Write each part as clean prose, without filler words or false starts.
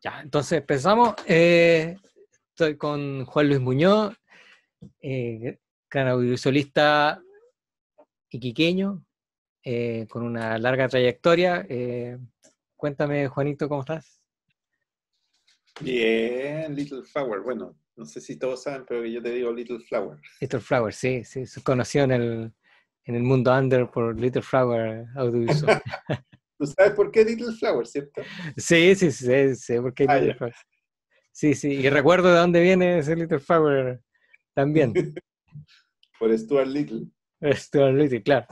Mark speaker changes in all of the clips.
Speaker 1: Ya, entonces empezamos. Estoy con Juan Luis Muñoz, gran audiovisualista iquiqueño, con una larga trayectoria. Cuéntame, Juanito, ¿cómo estás?
Speaker 2: Bien, Little Flower. Bueno, no sé si todos saben, pero yo te digo Little Flower.
Speaker 1: Little Flower, sí, sí, es conocido en el mundo under por Little Flower Audiovisual.
Speaker 2: ¿Tú sabes por qué Little Flower, cierto?
Speaker 1: Sí, sí, sí, sé por qué
Speaker 2: Ah,
Speaker 1: Little
Speaker 2: ya.
Speaker 1: Flower. Sí, sí, y recuerdo de dónde viene ese Little Flower también.
Speaker 2: Por Stuart Little.
Speaker 1: Stuart Little, claro.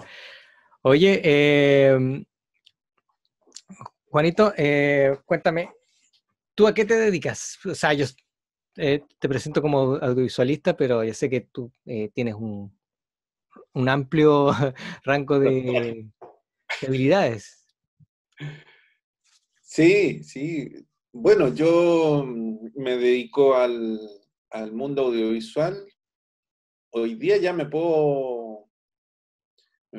Speaker 1: Oye, Juanito, cuéntame, ¿tú a qué te dedicas? O sea, yo te presento como audiovisualista, pero ya sé que tú tienes un amplio rango de habilidades.
Speaker 2: Sí, sí. Bueno, yo me dedico al mundo audiovisual. Hoy día ya me puedo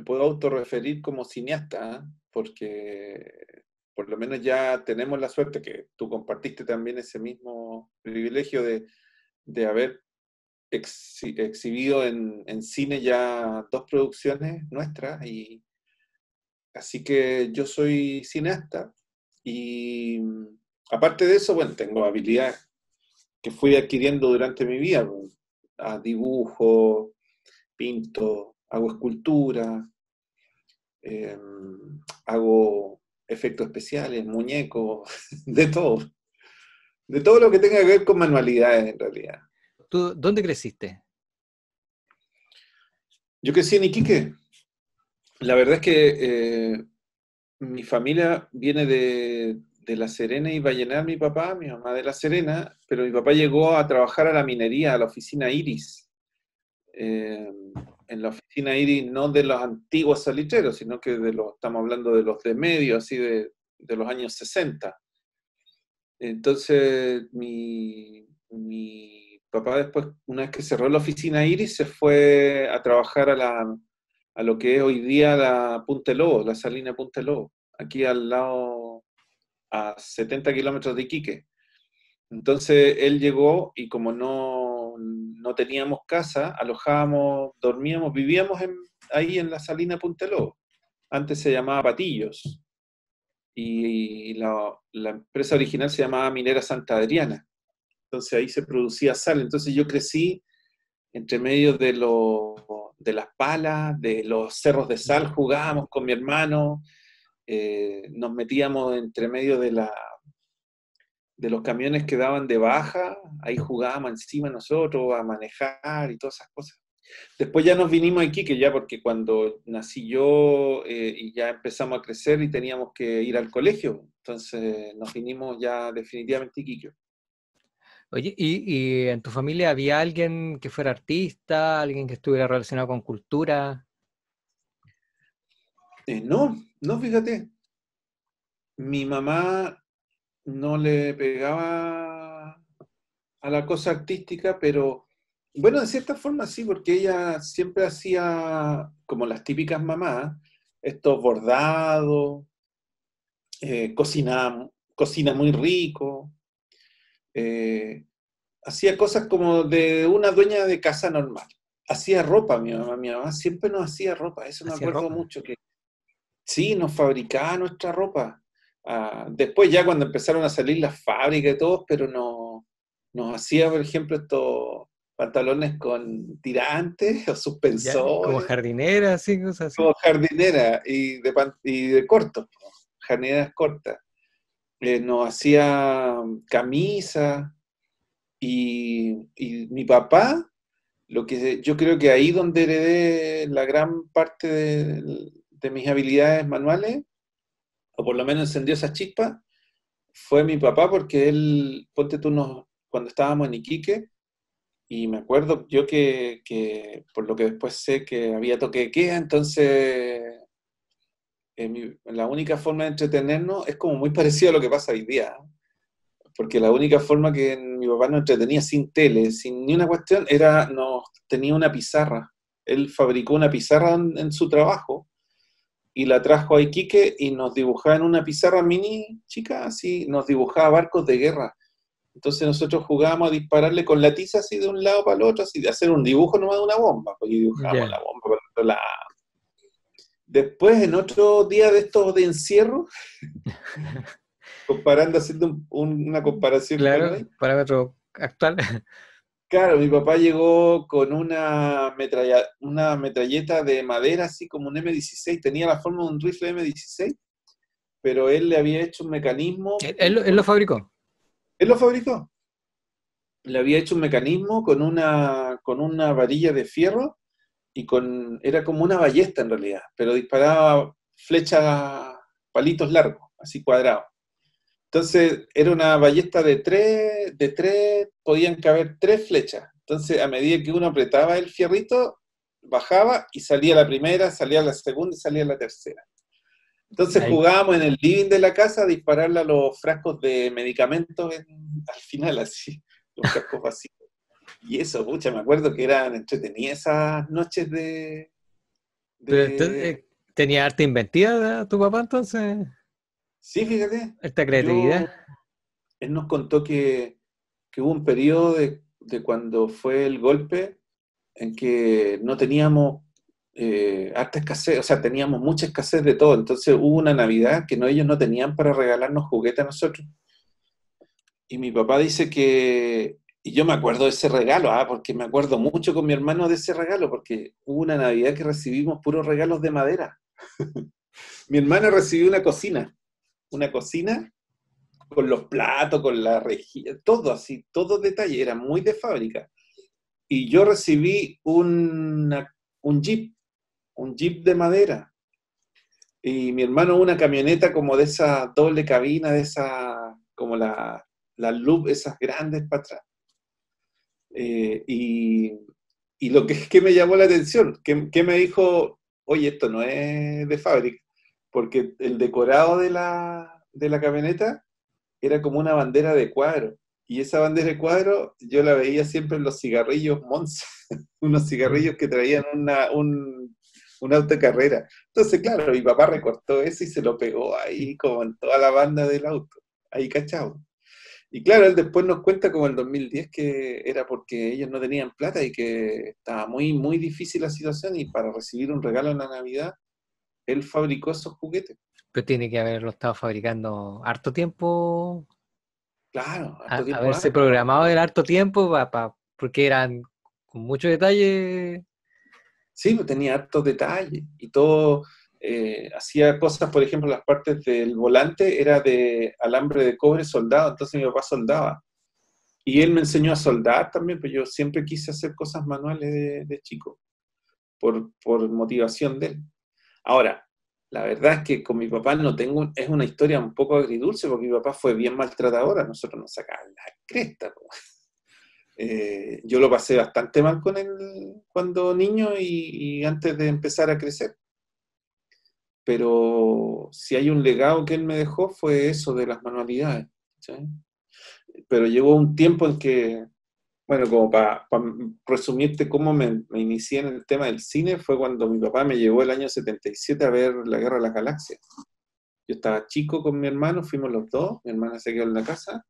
Speaker 2: autorreferir como cineasta, ¿eh? Porque por lo menos ya tenemos la suerte que tú compartiste también ese mismo privilegio de haber exhibido en cine ya dos producciones nuestras, y así que yo soy cineasta y aparte de eso, bueno, tengo habilidades que fui adquiriendo durante mi vida, pues, dibujo, pinto, hago escultura, eh, hago efectos especiales, muñecos, de todo lo que tenga que ver con manualidades en realidad.
Speaker 1: ¿Tú dónde creciste?
Speaker 2: Yo crecí en Iquique. La verdad es que mi familia viene de La Serena y Vallenar, mi mamá de La Serena, pero mi papá llegó a trabajar a la minería, a la oficina Iris. Eh, en la oficina Iris no de los antiguos salitreros, sino que estamos hablando de los de medio, así de los años 60. Entonces, mi papá después, una vez que cerró la oficina Iris, se fue a trabajar a lo que es hoy día la Punta Lobo, la Salina Punta Lobo, aquí al lado, a 70 kilómetros de Iquique. Entonces él llegó y como no teníamos casa, alojábamos, dormíamos, vivíamos ahí en la Salina Punta Lobo. Antes se llamaba Patillos y la empresa original se llamaba Minera Santa Adriana. Entonces ahí se producía sal. Entonces yo crecí entre medio de las palas, de los cerros de sal, jugábamos con mi hermano, nos metíamos entre medio de los camiones que daban de baja, ahí jugábamos encima nosotros a manejar y todas esas cosas. Después ya nos vinimos a Iquique, ya porque cuando nací yo y ya empezamos a crecer y teníamos que ir al colegio, entonces nos vinimos ya definitivamente a Iquique.
Speaker 1: Oye, ¿y en tu familia había alguien que fuera artista, alguien que estuviera relacionado con cultura?
Speaker 2: No, no, fíjate, mi mamá no le pegaba a la cosa artística, pero bueno, de cierta forma sí, porque ella siempre hacía como las típicas mamás, estos bordados, cocina muy rico, eh, hacía cosas como de una dueña de casa normal. Hacía ropa mi mamá siempre nos hacía ropa, eso me
Speaker 1: ¿Hacía
Speaker 2: acuerdo
Speaker 1: ropa?
Speaker 2: mucho, que sí, nos fabricaba nuestra ropa. Después ya cuando empezaron a salir las fábricas y todo, pero no, nos hacía, por ejemplo, estos pantalones con tirantes o
Speaker 1: ¿Ya? ¿Como
Speaker 2: suspensores,
Speaker 1: jardinera, así, cosas así?
Speaker 2: como jardinera y de cortos, jardineras cortas. Nos hacía camisas y mi papá, yo creo que ahí donde heredé la gran parte de mis habilidades manuales, o por lo menos encendió esa chispa, fue mi papá, porque él, ponte tú, cuando estábamos en Iquique, y me acuerdo yo que por lo que después sé que había toque de queda, entonces la única forma de entretenernos es como muy parecido a lo que pasa hoy día, ¿eh? Porque la única forma que mi papá nos entretenía sin tele, sin ni una cuestión, tenía una pizarra. Él fabricó una pizarra en su trabajo y la trajo a Iquique y nos dibujaba en una pizarra mini chica, así, nos dibujaba barcos de guerra. Entonces nosotros jugábamos a dispararle con la tiza así de un lado para el otro, así de hacer un dibujo nomás de una bomba, porque dibujábamos
Speaker 1: Ya.
Speaker 2: la bomba por otro lado. Después, en otro día de estos de encierro, comparando, haciendo una comparación que no
Speaker 1: Claro,
Speaker 2: hay,
Speaker 1: parámetro actual.
Speaker 2: claro, mi papá llegó con una metralleta de madera, así como un M16, tenía la forma de un rifle M16, pero él le había hecho un mecanismo,
Speaker 1: Él lo fabricó.
Speaker 2: él lo fabricó, le había hecho un mecanismo con una varilla de fierro era como una ballesta en realidad, pero disparaba flechas, palitos largos, así cuadrados. Entonces era una ballesta de tres, podían caber tres flechas. Entonces a medida que uno apretaba el fierrito, bajaba y salía la primera, salía la segunda y salía la tercera. Entonces
Speaker 1: Ahí,
Speaker 2: jugábamos en el living de la casa a dispararle a los frascos de medicamentos al final, así, los frascos vacíos. Y eso, pucha, me acuerdo que eran entretenidas esas noches
Speaker 1: pero
Speaker 2: de...
Speaker 1: tenía arte inventiva tu papá entonces,
Speaker 2: Sí, fíjate,
Speaker 1: esta creatividad.
Speaker 2: yo, él nos contó que hubo un periodo de cuando fue el golpe en que no teníamos harta escasez, o sea, teníamos mucha escasez de todo. Entonces hubo una Navidad que ellos no tenían para regalarnos juguetes a nosotros. Y mi papá dice y yo me acuerdo de ese regalo, porque me acuerdo mucho con mi hermano de ese regalo, porque hubo una Navidad que recibimos puros regalos de madera. Mi hermana recibió una cocina con los platos, con la rejilla, todo así, todo detalle, era muy de fábrica. Y yo recibí un jeep de madera. Y mi hermano una camioneta como de esa doble cabina, de esa, como la Loop, esas grandes para atrás. Y lo que me llamó la atención, que me dijo, oye, esto no es de fábrica, porque el decorado de la camioneta era como una bandera de cuadro. Y esa bandera de cuadro yo la veía siempre en los cigarrillos Monza, unos
Speaker 1: Mm.
Speaker 2: cigarrillos que traían un auto de carrera. Entonces, claro, mi papá recortó eso y se lo pegó ahí como en toda la banda del auto, ahí cachado. Y claro, él después nos cuenta como el 2010 que era porque ellos no tenían plata y que estaba muy, muy difícil la situación y para recibir un regalo en la Navidad, él fabricó esos juguetes.
Speaker 1: Pero tiene que haberlo estado fabricando harto tiempo,
Speaker 2: Claro, harto tiempo
Speaker 1: haberse
Speaker 2: antes.
Speaker 1: programado el harto tiempo, porque eran con mucho detalle.
Speaker 2: Sí, pues tenía hartos detalles y todo. Hacía cosas, por ejemplo, las partes del volante era de alambre de cobre soldado, entonces mi papá soldaba. Y él me enseñó a soldar también, pues yo siempre quise hacer cosas manuales de chico, por motivación de él. Ahora, la verdad es que con mi papá es una historia un poco agridulce, porque mi papá fue bien maltratador, a nosotros nos sacaban la cresta, po. Yo lo pasé bastante mal con él cuando niño y antes de empezar a crecer. Pero si hay un legado que él me dejó fue eso de las manualidades, ¿sí? Pero llegó un tiempo en que, bueno, como para resumirte cómo me inicié en el tema del cine, fue cuando mi papá me llevó el año 77 a ver La Guerra de las Galaxias. Yo estaba chico con mi hermano, fuimos los dos, mi hermana se quedó en la casa,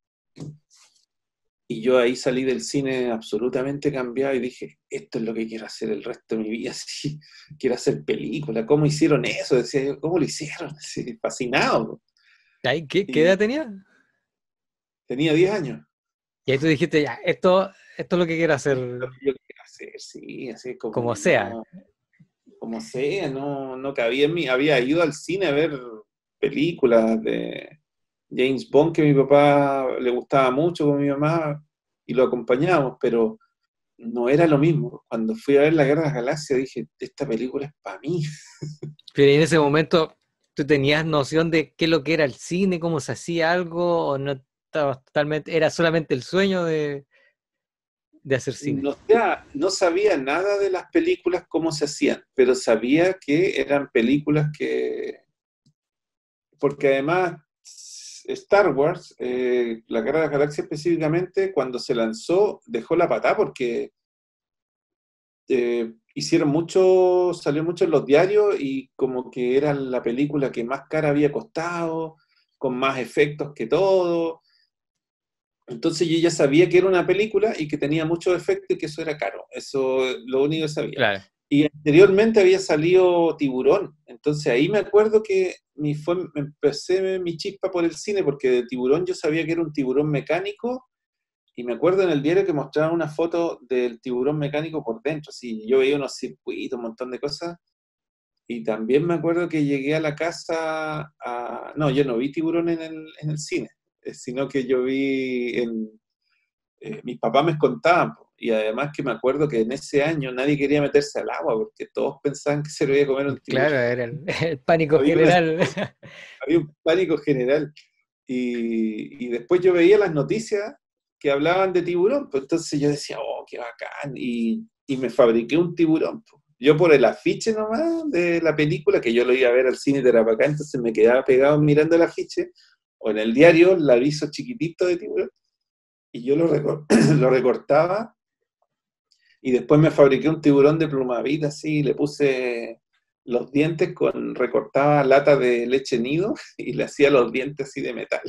Speaker 2: y yo ahí salí del cine absolutamente cambiado y dije, esto es lo que quiero hacer el resto de mi vida, sí, quiero hacer película, ¿cómo hicieron eso? Decía yo, ¿cómo lo hicieron? Sí, fascinado.
Speaker 1: Ay, ¿qué
Speaker 2: Y
Speaker 1: edad tenía?
Speaker 2: tenía 10 años.
Speaker 1: Y ahí tú dijiste, ya, esto es lo que quiero hacer,
Speaker 2: Lo que yo quería hacer, sí, así como
Speaker 1: como
Speaker 2: que
Speaker 1: sea.
Speaker 2: no, como sea, no cabía en mí. Había ido al cine a ver películas de James Bond que a mi papá le gustaba mucho con mi mamá y lo acompañábamos, pero no era lo mismo. Cuando fui a ver La Guerra de las Galaxias dije, esta película es para mí.
Speaker 1: Pero en ese momento, ¿tú tenías noción de qué es lo que era el cine, cómo se hacía algo, o no estabas totalmente, era solamente el sueño de hacer cine?
Speaker 2: No, no sabía nada de las películas, cómo se hacían, pero sabía que eran películas porque además Star Wars, la Guerra de las Galaxias específicamente, cuando se lanzó, dejó la patada porque salió mucho en los diarios y como que era la película que más cara había costado, con más efectos que todo. Entonces yo ya sabía que era una película y que tenía muchos efectos y que eso era caro. Eso es lo único que sabía.
Speaker 1: Claro.
Speaker 2: Y anteriormente había salido Tiburón. Entonces ahí me acuerdo que me empecé mi chispa por el cine, porque de Tiburón yo sabía que era un tiburón mecánico. Y me acuerdo en el diario que mostraban una foto del tiburón mecánico por dentro. Así, yo veía unos circuitos, un montón de cosas. Y también me acuerdo que llegué a la casa No, yo no vi tiburón en el cine, sino que yo vi mis papás me contaban, po, y además que me acuerdo que en ese año nadie quería meterse al agua porque todos pensaban que se lo iba a comer un tiburón.
Speaker 1: Claro, era el pánico
Speaker 2: Había, una-
Speaker 1: general.
Speaker 2: había un pánico general. Y después yo veía las noticias que hablaban de tiburón, pues entonces yo decía, oh, qué bacán, y me fabriqué un tiburón, pues. Yo por el afiche nomás de la película, que yo lo iba a ver al cine de Tarapacá, entonces me quedaba pegado mirando el afiche, o en el diario, el aviso chiquitito de tiburón, y yo lo recortaba, y después me fabriqué un tiburón de Plumavit, así, le puse los dientes recortaba latas de leche nido, y le hacía los dientes así de metal.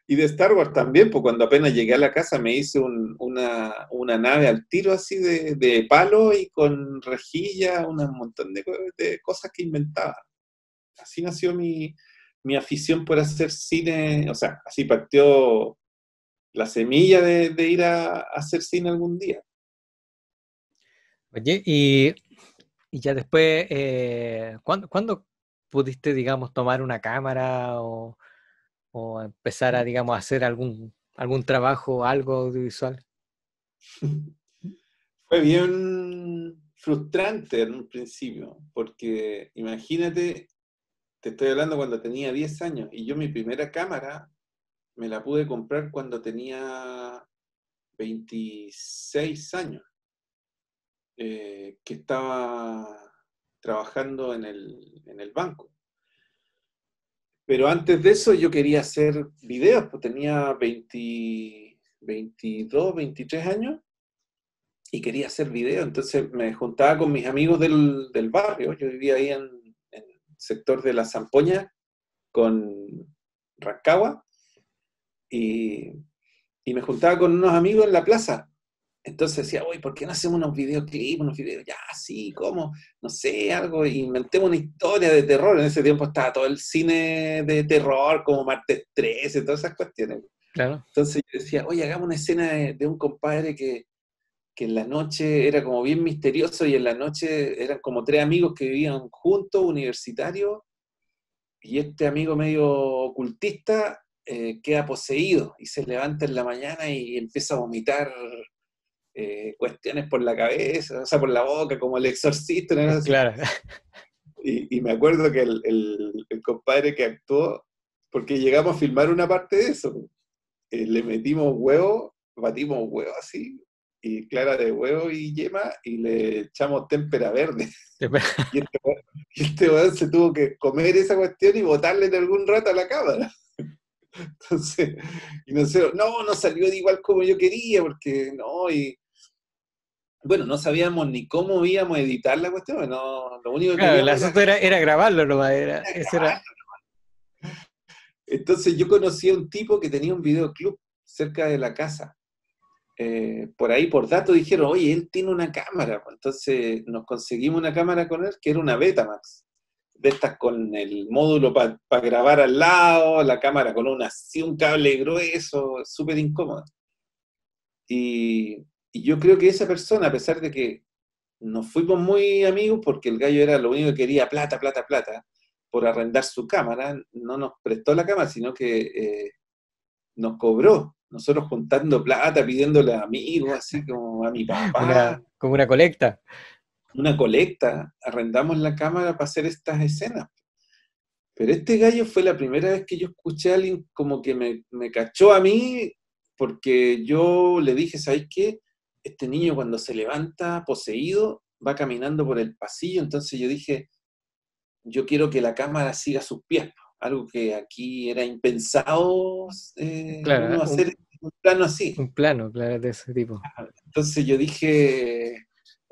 Speaker 2: Y de Star Wars también, pues cuando apenas llegué a la casa me hice una nave al tiro así de palo y con rejilla, un montón de cosas que inventaba. Así nació mi afición por hacer cine, o sea, así partió la semilla de ir a hacer cine algún día.
Speaker 1: Oye, y ya después, ¿cuándo pudiste, digamos, tomar una cámara o empezar a, digamos, hacer algún trabajo, algo audiovisual?
Speaker 2: Fue bien frustrante en un principio, porque imagínate, te estoy hablando cuando tenía 10 años, y yo mi primera cámara me la pude comprar cuando tenía 26 años, que estaba trabajando en el banco. Pero antes de eso yo quería hacer videos, pues tenía 22, 23 años y quería hacer videos. Entonces me juntaba con mis amigos del barrio. Yo vivía ahí en el sector de la Zampoña con Rancagua y, y me juntaba con unos amigos en la plaza. Entonces decía, oye, ¿por qué no hacemos unos videoclips, unos videos? Ya, sí, ¿cómo? No sé, algo, inventemos una historia de terror. En ese tiempo estaba todo el cine de terror, como Martes 13, todas esas cuestiones.
Speaker 1: Claro.
Speaker 2: Entonces yo decía, oye, hagamos una escena de un compadre que en la noche era como bien misterioso y en la noche eran como tres amigos que vivían juntos, universitarios, y este amigo medio ocultista queda poseído y se levanta en la mañana y empieza a vomitar cuestiones por la cabeza, o sea, por la boca, como el exorcista, ¿no? Así.
Speaker 1: Claro.
Speaker 2: Y me acuerdo que el compadre que actuó, porque llegamos a filmar una parte de eso, le metimos huevo, batimos huevo así, y clara de huevo y yema, y le echamos témpera verde. Y este weón se tuvo que comer esa cuestión y botarle en algún rato a la cámara. Entonces, y no salió de igual como yo quería, porque no, y bueno, no sabíamos ni cómo íbamos a editar la cuestión, no, lo único que
Speaker 1: Claro, el
Speaker 2: queríamos era
Speaker 1: asunto era grabarlo nomás, ese
Speaker 2: grabar.
Speaker 1: era,
Speaker 2: Entonces yo conocí a un tipo que tenía un videoclub cerca de la casa. Por ahí, por datos, dijeron, oye, él tiene una cámara. Entonces nos conseguimos una cámara con él, que era una Betamax, de estas con el módulo para grabar al lado, la cámara con así un cable grueso, súper incómodo. Y yo creo que esa persona, a pesar de que nos fuimos muy amigos, porque el gallo era lo único que quería plata, plata, plata, por arrendar su cámara, no nos prestó la cámara, sino que nos cobró. Nosotros juntando plata, pidiéndole a amigos, así como a mi papá,
Speaker 1: como una colecta.
Speaker 2: una colecta, arrendamos la cámara para hacer estas escenas. Pero este gallo fue la primera vez que yo escuché a alguien como que me cachó a mí, porque yo le dije, ¿sabes qué? Este niño cuando se levanta poseído va caminando por el pasillo, entonces yo dije, yo quiero que la cámara siga sus pies, algo que aquí era impensado
Speaker 1: Claro,
Speaker 2: uno hacer un plano así.
Speaker 1: un plano, claro, de ese tipo.
Speaker 2: Entonces yo dije,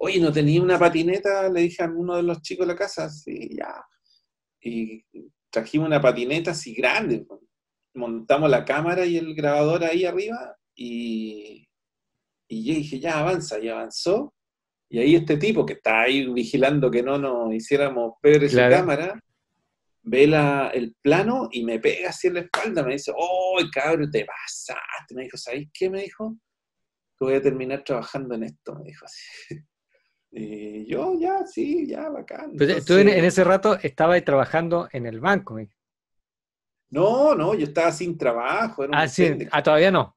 Speaker 2: oye, ¿no tenía una patineta? Le dije a uno de los chicos de la casa, sí, ya. Y trajimos una patineta así grande, pues. Montamos la cámara y el grabador ahí arriba y yo dije, ya avanza, y avanzó. Y ahí este tipo que está ahí vigilando que no nos hiciéramos pebre su
Speaker 1: Claro.
Speaker 2: cámara, ve el plano y me pega así en la espalda, me dice, ¡oh, cabrón, te pasaste! Me dijo, ¿sabéis qué? Me dijo, que voy a terminar trabajando en esto, me dijo así. Y yo, ya, sí, ya, bacán.
Speaker 1: Pues, tú en
Speaker 2: Entonces,
Speaker 1: ese rato estabas trabajando en el banco.
Speaker 2: no, no, yo estaba sin trabajo, era
Speaker 1: Ah,
Speaker 2: un
Speaker 1: sí,
Speaker 2: pendejo.
Speaker 1: ah, todavía no.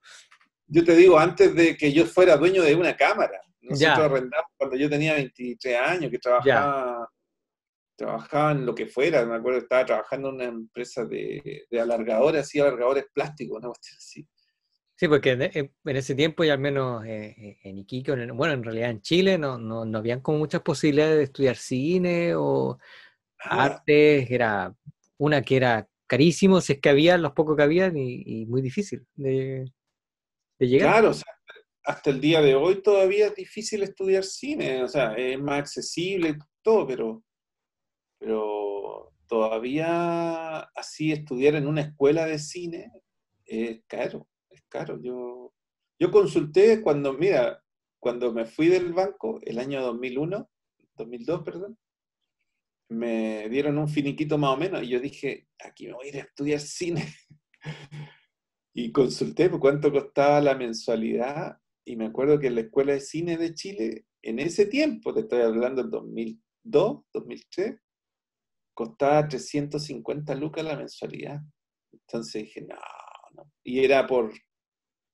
Speaker 2: Yo te digo, antes de que yo fuera dueño de una cámara, nosotros
Speaker 1: Ya,
Speaker 2: arrendamos cuando yo tenía 23 años, que
Speaker 1: ya.
Speaker 2: trabajaba en lo que fuera, me acuerdo que estaba trabajando en una empresa de alargadores, así alargadores plásticos, una cuestión así.
Speaker 1: Sí, porque en ese tiempo, y al menos en Iquique, bueno, en realidad en Chile, no habían como muchas posibilidades de estudiar cine o
Speaker 2: Ah,
Speaker 1: artes. Era una que era carísimo, si es que había, los pocos que habían, y muy difícil de llegar.
Speaker 2: claro, o sea, hasta el día de hoy todavía es difícil estudiar cine, o sea, es más accesible y todo, pero todavía así estudiar en una escuela de cine es caro, es caro. Yo consulté cuando, mira, cuando me fui del banco, el año 2001, 2002, perdón, me dieron un finiquito más o menos y yo dije, aquí me voy a ir a estudiar cine. Y consulté por cuánto costaba la mensualidad y me acuerdo que en la Escuela de Cine de Chile, en ese tiempo, te estoy hablando del 2002, 2003, costaba 350 lucas la mensualidad. Entonces dije, no, no. Y era por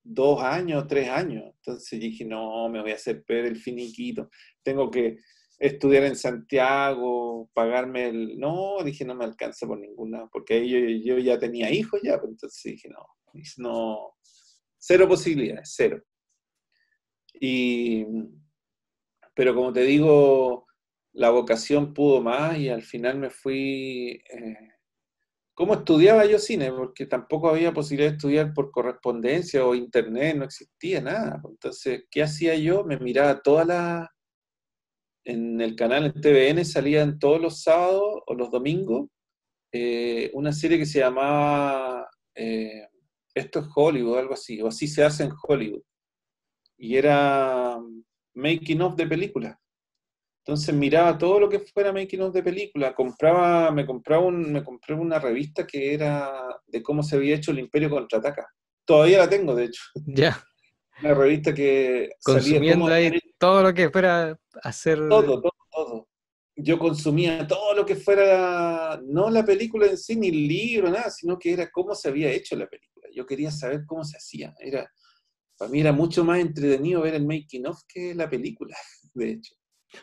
Speaker 2: 2 años, 3 años. Entonces dije, no, me voy a hacer perder el finiquito. Tengo que estudiar en Santiago, pagarme el... No, dije, no me alcanza por ninguna, porque ahí yo ya tenía hijos ya, pues entonces dije, no, no, cero posibilidades, cero. Y, pero como te digo, la vocación pudo más y al final me fui... ¿Cómo estudiaba yo cine? Porque tampoco había posibilidad de estudiar por correspondencia o internet, no existía nada. Entonces, ¿qué hacía yo? Me miraba todas las... En el canal en TVN salían todos los sábados o los domingos una serie que se llamaba Esto es Hollywood, algo así, o Así se hace en Hollywood. Y era making of de películas. Entonces miraba todo lo que fuera making of de película, me compré una revista que era de cómo se había hecho el Imperio Contraataca. Todavía la tengo, de hecho.
Speaker 1: Ya,
Speaker 2: Una revista que salía cómo
Speaker 1: consumiendo
Speaker 2: habían
Speaker 1: ahí
Speaker 2: hecho
Speaker 1: todo lo que fuera a hacer.
Speaker 2: todo, todo, todo. Yo consumía todo lo que fuera, no la película en sí, ni el libro, nada, sino que era cómo se había hecho la película. Yo quería saber cómo se hacía. Para mí era mucho más entretenido ver el making of que la película, de hecho.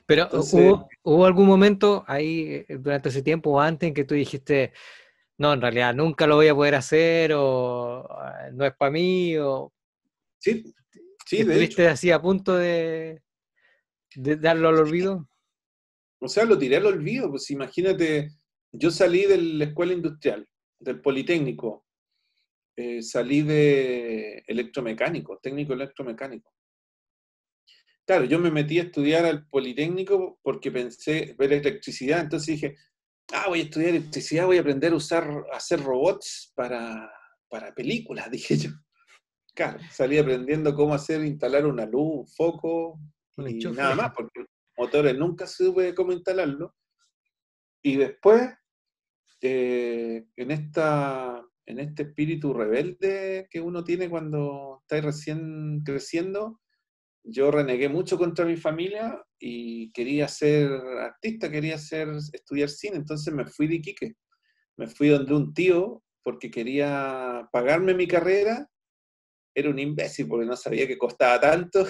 Speaker 1: Pero
Speaker 2: Entonces,
Speaker 1: hubo algún momento ahí durante ese tiempo o antes en que tú dijiste, no, en realidad nunca lo voy a poder hacer o no es para mí o
Speaker 2: sí,
Speaker 1: que
Speaker 2: sí, de hecho.
Speaker 1: estuviste así a punto de darlo al olvido.
Speaker 2: O sea, lo tiré al olvido, pues imagínate, yo salí de la escuela industrial, del Politécnico, salí de electromecánico, técnico electromecánico. Claro, yo me metí a estudiar al Politécnico porque pensé ver electricidad, entonces dije, voy a estudiar electricidad, voy a aprender a hacer robots para películas, dije yo. Claro, salí aprendiendo cómo instalar una luz, un foco
Speaker 1: Un
Speaker 2: y
Speaker 1: enchufe.
Speaker 2: nada más, porque motores nunca supe cómo instalarlo. Y después en este espíritu rebelde que uno tiene cuando está recién creciendo, yo renegué mucho contra mi familia y quería ser artista, estudiar cine, entonces me fui de Iquique, me fui donde un tío porque quería pagarme mi carrera, era un imbécil porque no sabía que costaba tanto,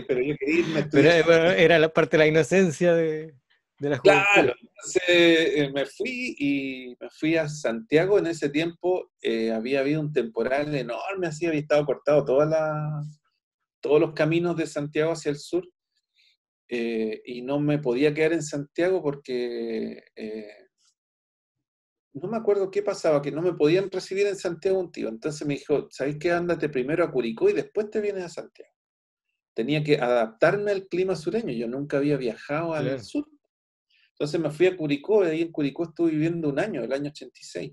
Speaker 2: pero yo quería irme a
Speaker 1: Pero
Speaker 2: estudiar
Speaker 1: bueno,
Speaker 2: cine.
Speaker 1: era la parte de la inocencia de la juventud.
Speaker 2: Claro, entonces me fui a Santiago. En ese tiempo había habido un temporal enorme, así había estado cortado todos los caminos de Santiago hacia el sur y no me podía quedar en Santiago porque no me acuerdo qué pasaba, que no me podían recibir en Santiago un tío. Entonces me dijo, ¿sabes qué? Ándate primero a Curicó y después te vienes a Santiago. tenía que adaptarme al clima sureño. Yo nunca había viajado al
Speaker 1: Claro.
Speaker 2: sur. Entonces me fui a Curicó, y ahí en Curicó estuve viviendo un año, el año 86.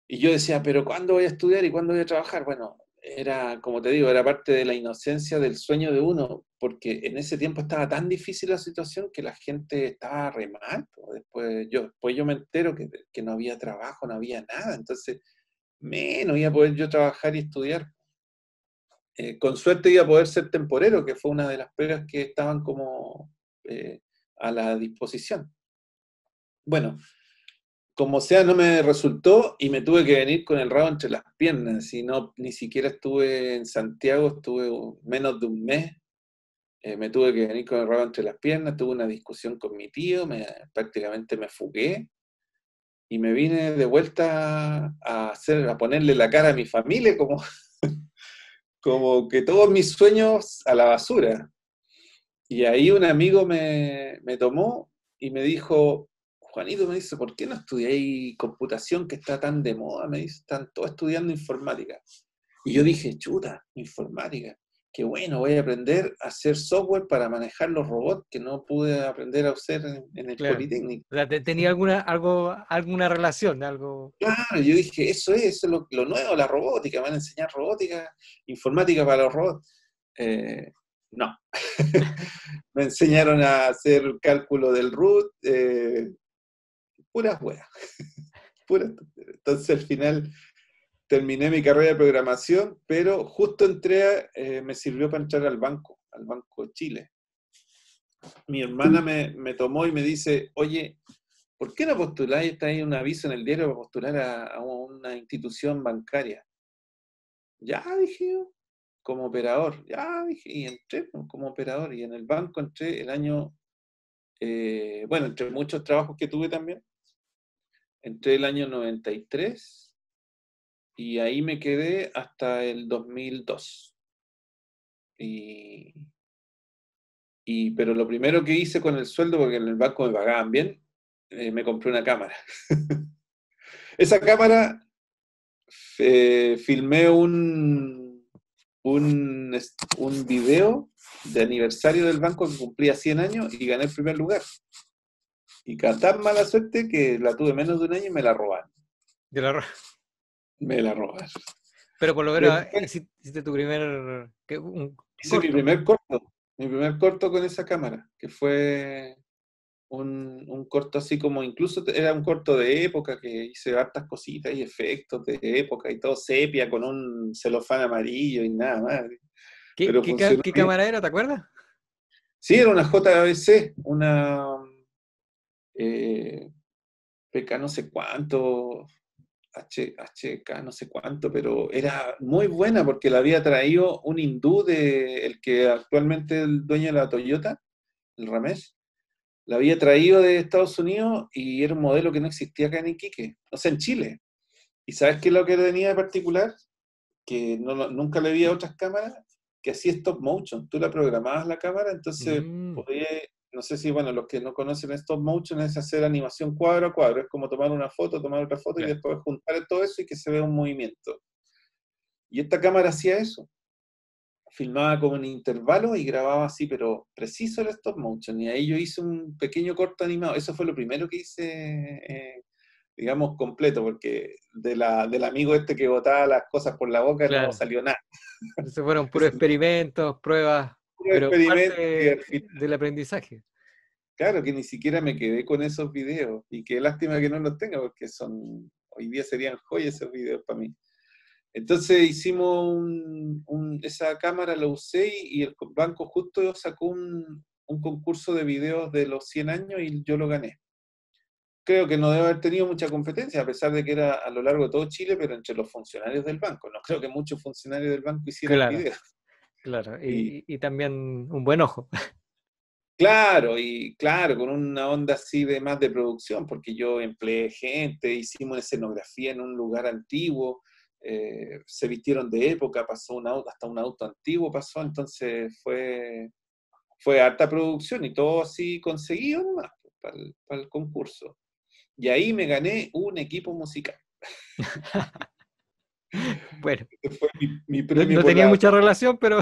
Speaker 2: Y yo decía, pero ¿cuándo voy a estudiar y cuándo voy a trabajar? Bueno, era, como te digo, era parte de la inocencia del sueño de uno, porque en ese tiempo estaba tan difícil la situación que la gente estaba re mal, po. Después yo me entero que no había trabajo, no había nada, entonces menos iba a poder yo trabajar y estudiar. Con suerte iba a poder ser temporero, que fue una de las pegas que estaban como a la disposición. Bueno, como sea, no me resultó y me tuve que venir con el rabo entre las piernas. Y no, ni siquiera estuve en Santiago, estuve menos de un mes. Me tuve que venir con el rabo entre las piernas, tuve una discusión con mi tío, prácticamente me fugué y me vine de vuelta a ponerle la cara a mi familia, como que todos mis sueños a la basura. Y ahí un amigo me tomó y me dijo, Juanito, me dice, ¿por qué no estudiáis computación que está tan de moda? Me dice, están todos estudiando informática. Y yo dije, chuta, informática. Qué bueno, voy a aprender a hacer software para manejar los robots que no pude aprender a hacer en el
Speaker 1: Claro.
Speaker 2: Politécnico.
Speaker 1: O sea, tenía alguna relación, algo.
Speaker 2: Claro, yo dije, eso es lo nuevo, la robótica, me van a enseñar robótica, informática para los robots. No. Me enseñaron a hacer cálculo del root, puras weas, puras tonteras. Entonces al final terminé mi carrera de programación, pero justo me sirvió para entrar al Banco de Chile. Mi hermana me tomó y me dice, oye, ¿por qué no postuláis? Está ahí un aviso en el diario para postular a una institución bancaria. Ya, dije yo, como operador. Ya, dije, y entré pues, como operador. Y en el banco entré el año, bueno, entre muchos trabajos que tuve también, entré el año 93 y ahí me quedé hasta el 2002. Y, pero lo primero que hice con el sueldo, porque en el banco me pagaban bien, me compré una cámara. Esa cámara, filmé un video de aniversario del banco que cumplía 100 años y gané el primer lugar. Y tan mala suerte que la tuve menos de un año y me la robaron.
Speaker 1: De la, ro-
Speaker 2: Me la robaron.
Speaker 1: pero por lo menos
Speaker 2: Después
Speaker 1: hiciste tu primer un
Speaker 2: hice
Speaker 1: corto.
Speaker 2: mi primer corto con esa cámara, que fue un corto así como, incluso era un corto de época, que hice hartas cositas y efectos de época y todo sepia con un celofán amarillo y nada más.
Speaker 1: ¿Qué,
Speaker 2: Pero
Speaker 1: qué, ca-
Speaker 2: funcionó
Speaker 1: qué
Speaker 2: bien.
Speaker 1: cámara era, te acuerdas?
Speaker 2: Sí, era una JVC, una PK no sé cuánto, HK no sé cuánto, pero era muy buena porque la había traído un hindú el que actualmente es el dueño de la Toyota, el Ramesh. La había traído de Estados Unidos y era un modelo que no existía acá en Iquique, o sea, en Chile. ¿Y sabes qué es lo que tenía de particular? Que nunca le vi a otras cámaras, que hacía stop motion. Tú la programabas la cámara, entonces
Speaker 1: Mm,
Speaker 2: podía, no sé si, bueno, los que no conocen stop motion es hacer animación cuadro a cuadro, es como tomar una foto, tomar otra foto y
Speaker 1: claro.
Speaker 2: después juntar todo eso y que se vea un movimiento. Y esta cámara hacía eso, filmaba como en intervalos y grababa así, pero preciso el stop motion. Y ahí yo hice un pequeño corto animado. Eso fue lo primero que hice, digamos, completo, porque del amigo este que botaba las cosas por la boca no
Speaker 1: Claro.
Speaker 2: salió nada.
Speaker 1: Entonces fueron puros
Speaker 2: Ese
Speaker 1: experimentos, pruebas,
Speaker 2: puro
Speaker 1: pero
Speaker 2: experimento y
Speaker 1: parte
Speaker 2: al final,
Speaker 1: del aprendizaje.
Speaker 2: claro, que ni siquiera me quedé con esos videos. Y qué lástima que no los tenga, porque hoy día serían joyas esos videos para mí. Entonces hicimos esa cámara, la usé y el banco justo sacó un concurso de videos de los 100 años y yo lo gané. Creo que no debe haber tenido mucha competencia, a pesar de que era a lo largo de todo Chile, pero entre los funcionarios del banco. No creo que muchos funcionarios del banco hicieran
Speaker 1: Claro,
Speaker 2: videos.
Speaker 1: claro.
Speaker 2: Y
Speaker 1: Y también un buen ojo.
Speaker 2: claro, con una onda así de más de producción, porque yo empleé gente, hicimos escenografía en un lugar antiguo, se vistieron de época, pasó un auto, hasta un auto antiguo pasó, entonces fue harta producción y todo así conseguido nomás para el concurso. Y ahí me gané un equipo musical.
Speaker 1: Bueno,
Speaker 2: Este fue mi
Speaker 1: no,
Speaker 2: premio
Speaker 1: no
Speaker 2: por
Speaker 1: tenía
Speaker 2: la...
Speaker 1: mucha relación, pero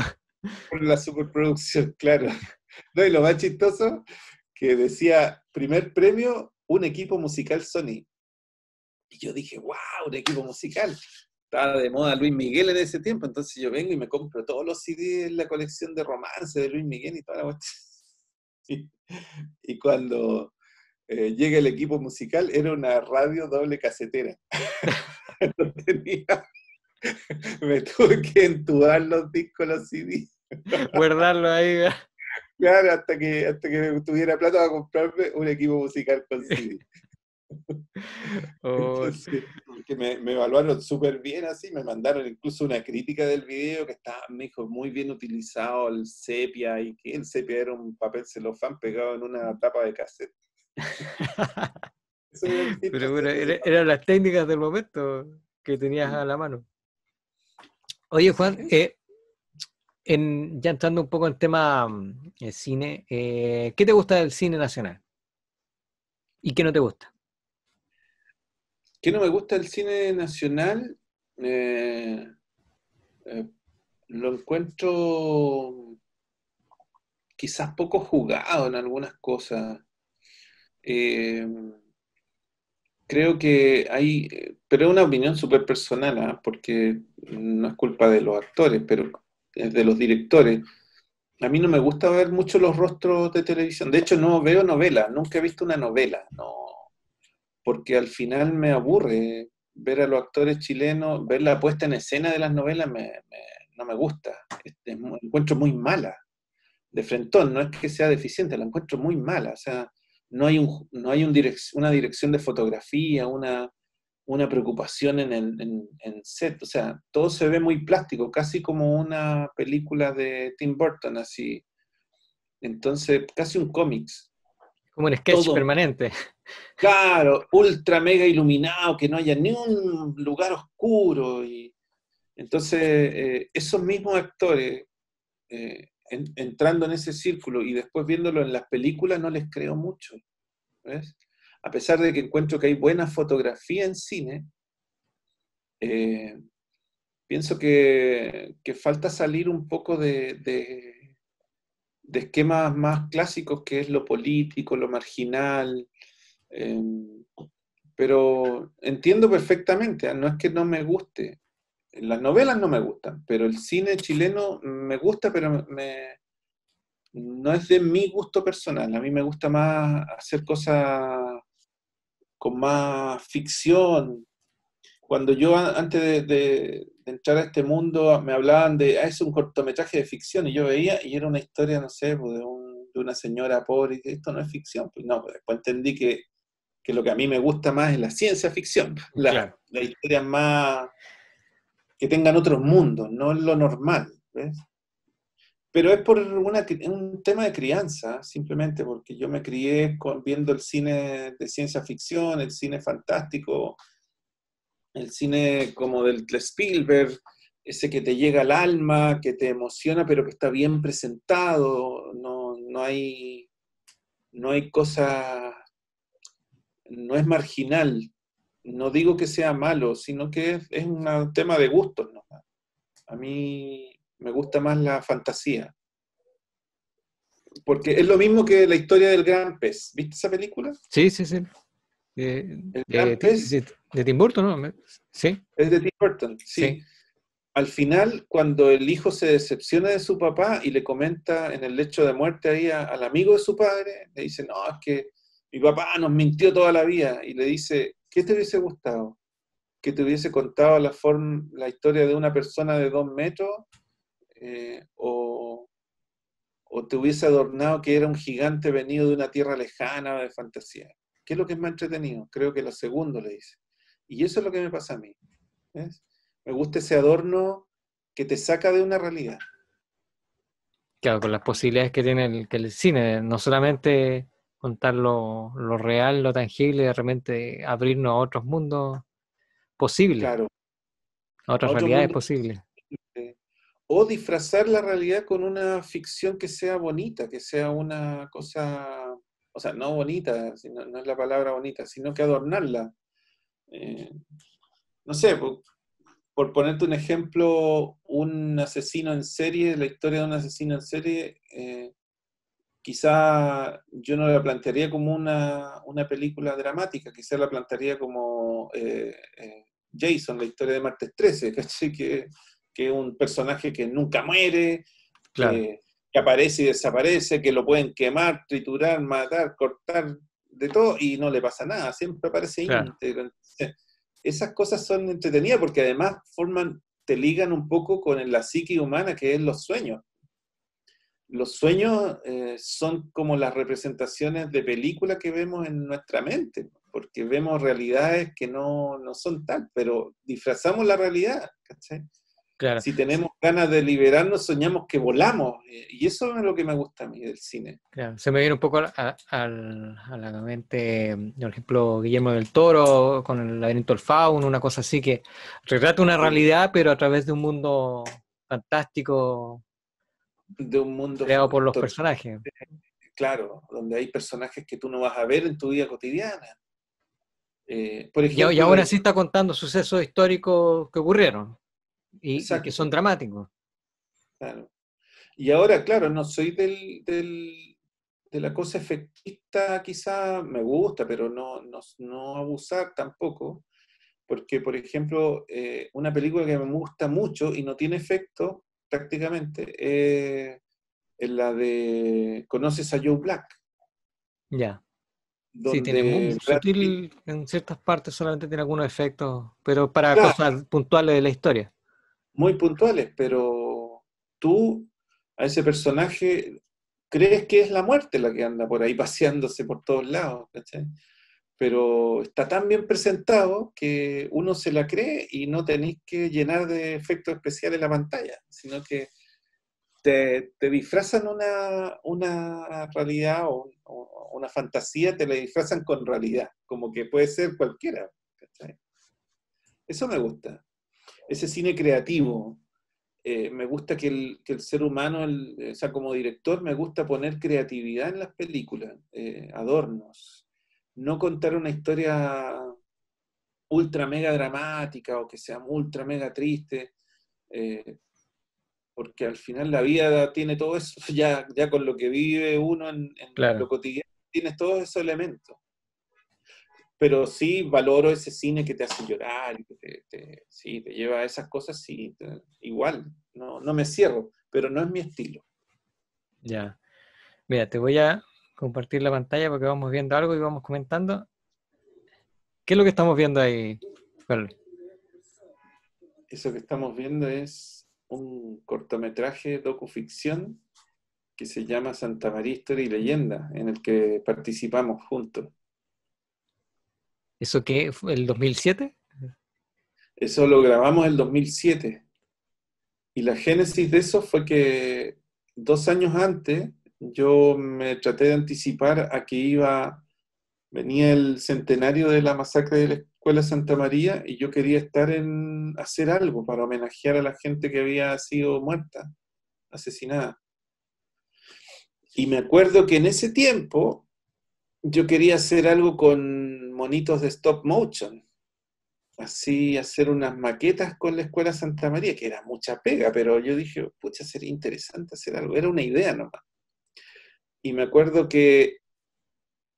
Speaker 2: por la superproducción, claro. No, y lo más chistoso, que decía, primer premio, un equipo musical Sony. Y yo dije, wow, un equipo musical. Estaba de moda Luis Miguel en ese tiempo, entonces yo vengo y me compro todos los CDs de la colección de romance de Luis Miguel y toda la cuestión. Y, y cuando llega el equipo musical, era una radio doble casetera. No tenía, me tuve que entubar los discos, los CDs.
Speaker 1: Guardarlo ahí.
Speaker 2: Claro, hasta que tuviera plata para comprarme un equipo musical con CD.
Speaker 1: Oh,
Speaker 2: Entonces, que me evaluaron súper bien así, me mandaron incluso una crítica del video que estaba, me dijo, muy bien utilizado el sepia, y que el sepia era un papel celofán pegado en una tapa de cassette. Eso era el
Speaker 1: Pero
Speaker 2: feedback
Speaker 1: bueno,
Speaker 2: que recibí.
Speaker 1: eran las técnicas del momento que tenías a la mano. Oye, Juan,
Speaker 2: Sí.
Speaker 1: ya entrando un poco en tema cine, ¿qué te gusta del cine nacional? ¿Y qué no te gusta?
Speaker 2: ¿Qué no me gusta del cine nacional? Eh, eh, lo encuentro quizás poco jugado en algunas cosas. Eh, Creo que hay, pero es una opinión súper personal, ¿ah? Porque no es culpa de los actores, pero es de los directores. A mí no me gusta ver mucho los rostros de televisión. De hecho, no veo novelas, nunca he visto una novela, no, porque al final me aburre ver a los actores chilenos, ver la puesta en escena de las novelas no me gusta. La encuentro muy mala, de frentón, no es que sea deficiente, la encuentro muy mala. O sea, una dirección de fotografía, una preocupación en set, o sea, todo se ve muy plástico, casi como una película de Tim Burton, así. Entonces, casi un cómics.
Speaker 1: Como un sketch
Speaker 2: Todo,
Speaker 1: permanente.
Speaker 2: claro, ultra mega iluminado, que no haya ni un lugar oscuro. Y entonces, esos mismos actores, entrando en ese círculo y después viéndolo en las películas, no les creo mucho, ¿ves? A pesar de que encuentro que hay buena fotografía en cine, eh, pienso que falta salir un poco de esquemas más clásicos, que es lo político, lo marginal, eh, pero entiendo perfectamente, ¿eh? No es que no me guste, las novelas no me gustan, pero el cine chileno me gusta, pero no es de mi gusto personal, a mí me gusta más hacer cosas con más ficción. Cuando yo antes de entrar a este mundo me hablaban de, es un cortometraje de ficción, y yo veía y era una historia, no sé, pues, de una señora pobre, y que esto no es ficción. Pues no, pues después entendí que lo que a mí me gusta más es la ciencia ficción,
Speaker 1: Claro.
Speaker 2: la historia más que tengan otros mundos, no es lo normal, ¿ves? Pero es por un tema de crianza, simplemente porque yo me crié viendo el cine de ciencia ficción, el cine fantástico, el cine como de Spielberg, ese que te llega al alma, que te emociona, pero que está bien presentado, no hay cosa, no es marginal. No digo que sea malo, sino que es un tema de gustos, ¿no? A mí me gusta más la fantasía, porque es lo mismo que la historia del gran pez. ¿Viste esa película?
Speaker 1: Sí, sí, sí. De,
Speaker 2: El
Speaker 1: de,
Speaker 2: gran pez
Speaker 1: de Tim Burton, ¿no? Sí,
Speaker 2: es de Tim Burton, sí.
Speaker 1: sí.
Speaker 2: Al final, cuando el hijo se decepciona de su papá y le comenta en el lecho de muerte ahí al amigo de su padre, le dice, no, es que mi papá nos mintió toda la vida. Y le dice, ¿qué te hubiese gustado? ¿Que te hubiese contado la historia de una persona de 2 metros? Eh, o, ¿O te hubiese adornado que era un gigante venido de una tierra lejana de fantasía? ¿Qué es lo que es más entretenido? Creo que lo segundo, le dice. Y eso es lo que me pasa a mí, ¿ves? Me gusta ese adorno que te saca de una realidad.
Speaker 1: Claro, con las posibilidades que tiene que el cine, no solamente contar lo real, lo tangible, de repente abrirnos a otros mundos posibles,
Speaker 2: Claro,
Speaker 1: a
Speaker 2: a
Speaker 1: otras
Speaker 2: otro
Speaker 1: realidades
Speaker 2: mundo.
Speaker 1: posibles.
Speaker 2: O disfrazar la realidad con una ficción que sea bonita, que sea una cosa, o sea, no bonita, no es la palabra bonita, sino que adornarla. Eh, no sé, por ponerte un ejemplo, un asesino en serie, la historia de un asesino en serie, quizá yo no la plantearía como una película dramática, quizá la plantearía como Jason, la historia de Martes 13, ¿cachai? Que es un personaje que nunca muere,
Speaker 1: Claro,
Speaker 2: que aparece y desaparece, que lo pueden quemar, triturar, matar, cortar, de todo, y no le pasa nada, siempre aparece
Speaker 1: claro.
Speaker 2: íntegro. Entonces, esas cosas son entretenidas porque además te ligan un poco con la psique humana, que es los sueños. Los sueños son como las representaciones de películas que vemos en nuestra mente, porque vemos realidades que no son tal, pero disfrazamos la realidad, ¿cachai?
Speaker 1: Claro,
Speaker 2: Si tenemos ganas de liberarnos, soñamos que volamos, y eso es lo que me gusta a mí del cine.
Speaker 1: claro. Se me viene un poco a la mente, por ejemplo, Guillermo del Toro con el laberinto del fauno, una cosa así que retrata una realidad, pero a través de un mundo fantástico
Speaker 2: De un mundo
Speaker 1: creado por los
Speaker 2: total,
Speaker 1: personajes.
Speaker 2: claro, donde hay personajes que tú no vas a ver en tu vida cotidiana. Por
Speaker 1: Y
Speaker 2: ejemplo,
Speaker 1: aún así está contando sucesos históricos que ocurrieron y que son
Speaker 2: exacto,
Speaker 1: dramáticos.
Speaker 2: claro. Y ahora, claro, no soy de la cosa efectista, quizá me gusta, pero no abusar tampoco, porque, por ejemplo, una película que me gusta mucho y no tiene efecto prácticamente es la de ¿Conoces a Joe Black?
Speaker 1: Ya. Sí, tiene muy
Speaker 2: Donde Brad Pitt,
Speaker 1: sutil, en ciertas partes solamente tiene algunos efectos, pero para
Speaker 2: claro,
Speaker 1: cosas puntuales de la historia.
Speaker 2: muy puntuales, pero tú a ese personaje crees que es la muerte la que anda por ahí paseándose por todos lados, ¿cachai? Pero está tan bien presentado que uno se la cree y no tenéis que llenar de efectos especiales la pantalla, sino que te disfrazan una realidad o una fantasía, te la disfrazan con realidad, como que puede ser cualquiera, ¿cachai? Eso me gusta, ese cine creativo. Me gusta que el ser humano, o sea, como director, me gusta poner creatividad en las películas, adornos, no contar una historia ultra mega dramática o que sea ultra mega triste, eh, porque al final la vida tiene todo eso, ya con lo que vive uno en lo
Speaker 1: Claro,
Speaker 2: cotidiano, tienes todos esos elementos. Pero sí valoro ese cine que te hace llorar y que sí, te lleva a esas cosas, sí, igual, no me cierro, pero no es mi estilo.
Speaker 1: ya. Mira, te voy a compartir la pantalla porque vamos viendo algo y vamos comentando. ¿Qué es lo que estamos viendo ahí, Carlos?
Speaker 2: Eso que estamos viendo es un cortometraje docuficción que se llama Santa María Historia y Leyenda, en el que participamos juntos.
Speaker 1: ¿Eso qué? ¿Fue el 2007?
Speaker 2: Eso lo grabamos en el 2007 y la génesis de eso fue que 2 años antes yo me traté de anticipar a que venía el centenario de la masacre de la Escuela Santa María y yo quería hacer algo para homenajear a la gente que había sido muerta, asesinada. Y me acuerdo que en ese tiempo yo quería hacer algo con monitos de stop motion, así hacer unas maquetas con la Escuela Santa María, que era mucha pega, pero yo dije, pucha, sería interesante hacer algo, era una idea nomás. Y me acuerdo que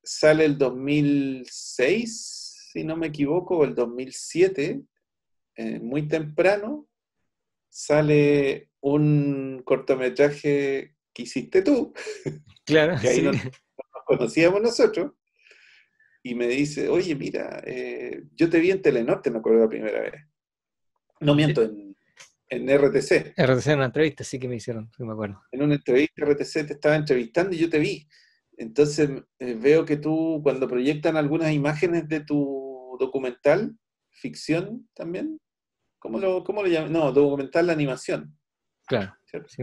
Speaker 2: sale el 2006, si no me equivoco, o el 2007, muy temprano, sale un cortometraje que hiciste tú,
Speaker 1: Claro,
Speaker 2: que ahí
Speaker 1: sí.
Speaker 2: no nos conocíamos nosotros, y me dice, oye, mira, yo te vi en Telenorte, me acuerdo la primera vez. No
Speaker 1: Sí.
Speaker 2: miento, en RTC.
Speaker 1: RTC en una entrevista sí que me hicieron, sí me acuerdo.
Speaker 2: En una entrevista, RTC te estaba entrevistando y yo te vi. Entonces veo que tú, cuando proyectan algunas imágenes de tu documental, ficción también, ¿cómo lo llaman? No, documental de animación,
Speaker 1: Claro,
Speaker 2: ¿cierto?
Speaker 1: sí.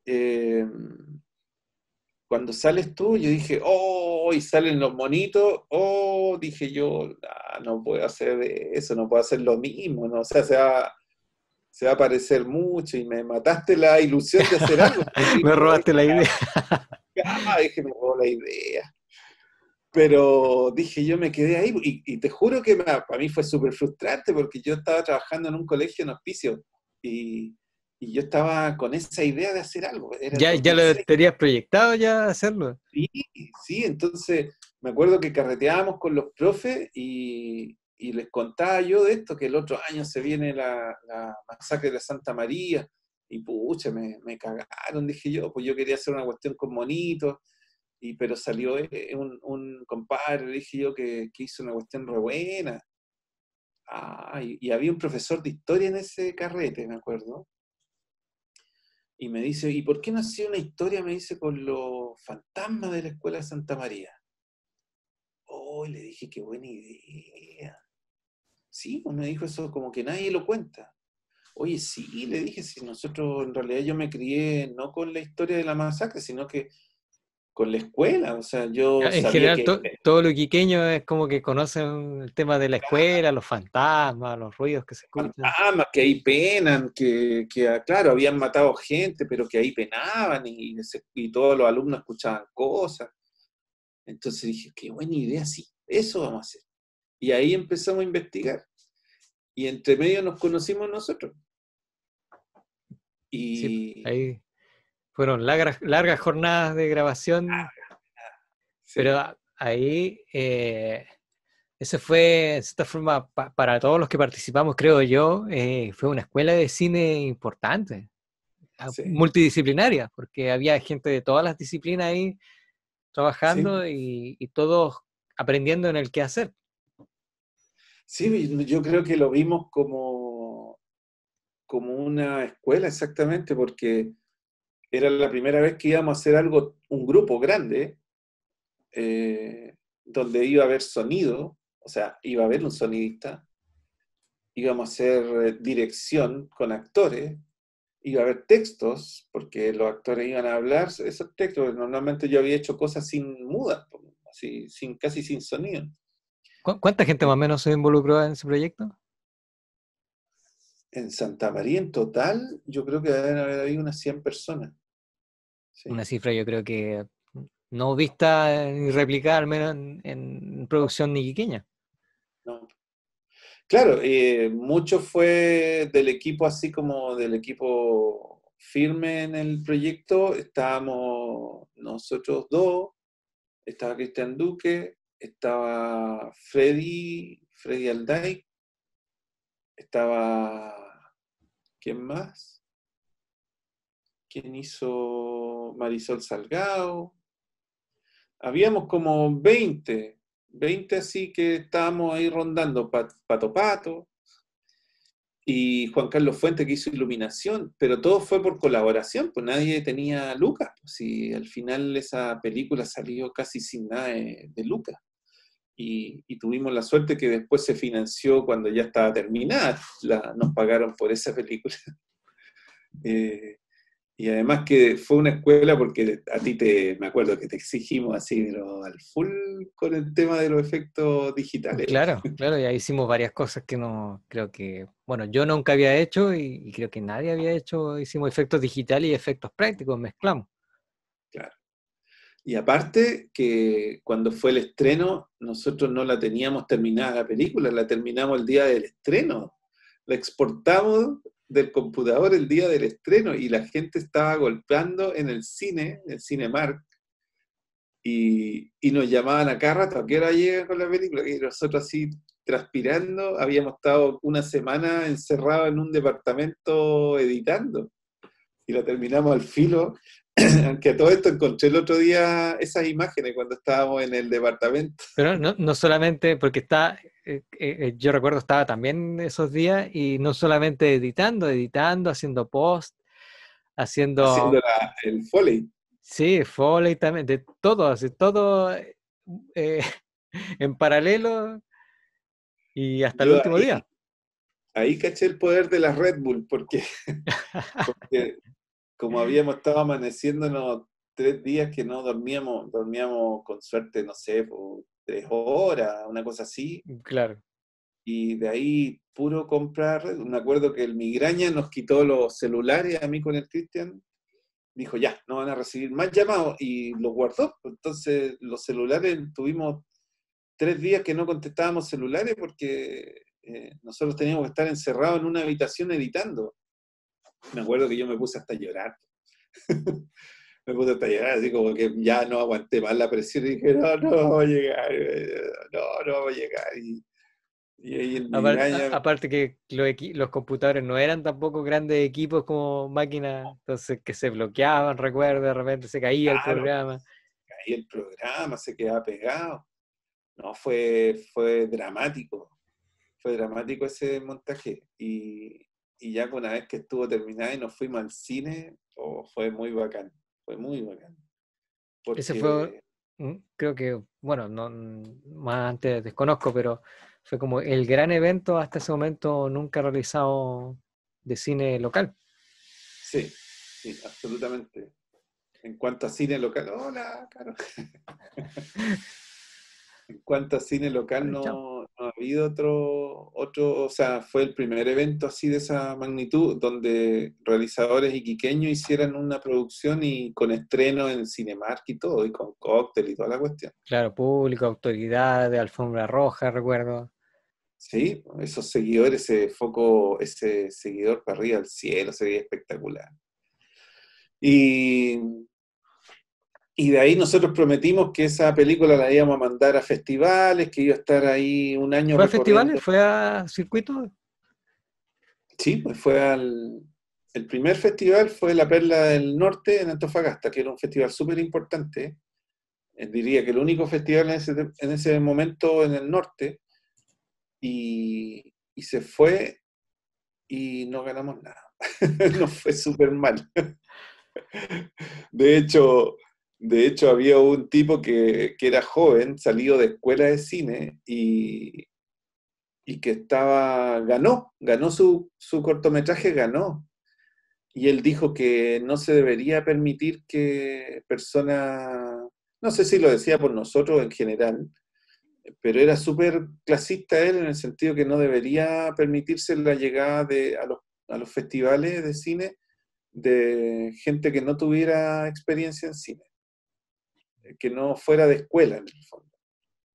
Speaker 2: Eh, Cuando sales tú, yo dije, oh, y salen los monitos, oh, dije yo, no puedo hacer eso, no puedo hacer lo mismo, ¿no? O sea, se va a parecer mucho y me mataste la ilusión de hacer algo.
Speaker 1: Me
Speaker 2: Dije,
Speaker 1: robaste la idea.
Speaker 2: dije, me robó la idea. Pero dije, yo me quedé ahí y te juro que para mí fue súper frustrante porque yo estaba trabajando en un colegio en hospicio y, y yo estaba con esa idea de hacer algo, era el
Speaker 1: Ya lo
Speaker 2: 2006.
Speaker 1: tenías proyectado ya hacerlo.
Speaker 2: Sí, sí, entonces me acuerdo que carreteábamos con los profes y les contaba yo de esto, que el otro año se viene la masacre de Santa María, y pucha, me cagaron, dije yo, pues yo quería hacer una cuestión con monitos, pero salió un compadre, le dije yo, que hizo una cuestión re buena. Ah, y había un profesor de historia en ese carrete, me acuerdo, y me dice, ¿y por qué no hacía una historia, me dice, con los fantasmas de la escuela de Santa María? Oh, le dije, qué buena idea. Sí, pues me dijo eso, como que nadie lo cuenta. Oye, sí, le dije, si nosotros, en realidad yo me crié no con la historia de la masacre, sino que con la escuela. O sea, yo
Speaker 1: En
Speaker 2: sabía
Speaker 1: general,
Speaker 2: que
Speaker 1: todo lo quiqueño es como que conocen el tema de la escuela, los fantasmas, los ruidos que se escuchan.
Speaker 2: fantasmas, que ahí penan, claro, habían matado gente, pero que ahí penaban y todos los alumnos escuchaban cosas. Entonces dije, qué buena idea, sí, eso vamos a hacer. Y ahí empezamos a investigar. Y entre medio nos conocimos nosotros.
Speaker 1: Sí,
Speaker 2: Y
Speaker 1: ahí fueron largas jornadas de grabación, pero
Speaker 2: sí,
Speaker 1: ahí ese fue, de cierta forma, para todos los que participamos, creo yo, fue una escuela de cine importante,
Speaker 2: sí,
Speaker 1: multidisciplinaria, porque había gente de todas las disciplinas ahí
Speaker 2: sí.
Speaker 1: trabajando y todos aprendiendo en el qué hacer.
Speaker 2: Sí, yo creo que lo vimos como una escuela exactamente, porque era la primera vez que íbamos a hacer algo, un grupo grande, donde iba a haber sonido, o sea, iba a haber un sonidista, íbamos a hacer dirección con actores, iba a haber textos, porque los actores iban a hablar esos textos. Normalmente yo había hecho cosas sin mudas, así, casi sin sonido.
Speaker 1: ¿Cuánta gente más o menos se involucró en ese proyecto?
Speaker 2: En Santa María, en total, yo creo que deben haber habido unas 100 personas.
Speaker 1: Una
Speaker 2: Sí,
Speaker 1: cifra yo creo que no vista ni replicada, al menos en producción niquiqueña.
Speaker 2: no. Claro, mucho fue del equipo, así como del equipo firme en el proyecto. Estábamos nosotros dos, estaba Cristian Duque, estaba Freddy Alday, estaba, ¿quién más? ¿Quién hizo Marisol Salgado? Habíamos como 20 así que estábamos ahí rondando, Pato Pato, y Juan Carlos Fuente que hizo iluminación, pero todo fue por colaboración, pues nadie tenía lucas, pues, y al final esa película salió casi sin nada de lucas. Y tuvimos la suerte que después se financió cuando ya estaba terminada, nos pagaron por esa película. Eh, Y además que fue una escuela porque a ti me acuerdo que te exigimos así, pero al full con el tema de los efectos digitales.
Speaker 1: Claro, claro, ya hicimos varias cosas que no, creo que, bueno, yo nunca había hecho y creo que nadie había hecho, hicimos efectos digitales y efectos prácticos, mezclamos.
Speaker 2: Claro. Y aparte que cuando fue el estreno, nosotros no la teníamos terminada la película, la terminamos el día del estreno. La exportamos del computador el día del estreno y la gente estaba golpeando en el cine, en el Cinemark, y nos llamaban a cada rato, ¿a qué hora llega con la película? Y nosotros así transpirando, habíamos estado una semana encerrados en un departamento editando y la terminamos al filo, aunque a todo esto encontré el otro día esas imágenes cuando estábamos en el departamento.
Speaker 1: Pero no solamente, porque yo recuerdo estaba también esos días y no solamente editando, haciendo post,
Speaker 2: Haciendo
Speaker 1: haciendo,
Speaker 2: el Foley.
Speaker 1: sí, Foley también, de todo, así, todo eh, en paralelo y hasta el
Speaker 2: Yo
Speaker 1: último día.
Speaker 2: ahí caché el poder de la Red Bull, porque como habíamos estado amaneciéndonos 3 días que no dormíamos con suerte, no sé, por 3 horas, una cosa así,
Speaker 1: Claro.
Speaker 2: y de ahí puro comprar. Me acuerdo que el migraña nos quitó los celulares a mí con el Cristian, dijo, ya, no van a recibir más llamados, y los guardó. Entonces, los celulares, tuvimos 3 días que no contestábamos celulares porque nosotros teníamos que estar encerrados en una habitación editando. Me acuerdo que yo me puse hasta a llorar. Me puse hasta a llorar, así como que ya no aguanté más la presión y dije, no, no vamos a llegar, no, no vamos a llegar. Y ahí en mi graña,
Speaker 1: Aparte que los computadores no eran tampoco grandes equipos como máquinas, entonces que se bloqueaban, recuerdo, de repente se caía el
Speaker 2: claro,
Speaker 1: programa.
Speaker 2: ahí el programa se quedaba pegado. No, fue dramático ese montaje. Y ya una vez que estuvo terminada y nos fuimos al cine, oh, fue muy bacán.
Speaker 1: Ese fue,
Speaker 2: Porque,
Speaker 1: creo que, bueno, no, más antes desconozco, pero fue como el gran evento hasta ese momento nunca realizado de cine local.
Speaker 2: sí, sí, absolutamente. En cuanto a cine local, hola, Caro. En cuanto a cine local,
Speaker 1: Vale, chao.
Speaker 2: no ha habido otro, o sea, fue el primer evento así de esa magnitud donde realizadores iquiqueños hicieran una producción y con estreno en Cinemark y todo, y con cóctel y toda la cuestión.
Speaker 1: Claro, público, autoridades, alfombra roja, recuerdo.
Speaker 2: Sí, esos seguidores, ese foco, ese seguidor para arriba al cielo, se veía espectacular. Y, y de ahí nosotros prometimos que esa película la íbamos a mandar a festivales, que iba a estar ahí un año
Speaker 1: ¿Fue a festivales?
Speaker 2: recorriendo.
Speaker 1: ¿Fue a circuitos?
Speaker 2: Sí, pues el primer festival fue La Perla del Norte en Antofagasta, que era un festival súper importante. Diría que el único festival en ese momento en el norte, y se fue y no ganamos nada. Nos fue súper mal. De hecho, de hecho, había un tipo que era joven, salido de escuela de cine, y que ganó su cortometraje, ganó. Y él dijo que no se debería permitir que personas, no sé si lo decía por nosotros en general, pero era súper clasista él en el sentido que no debería permitirse la llegada a los festivales de cine de gente que no tuviera experiencia en cine, que no fuera de escuela en el fondo.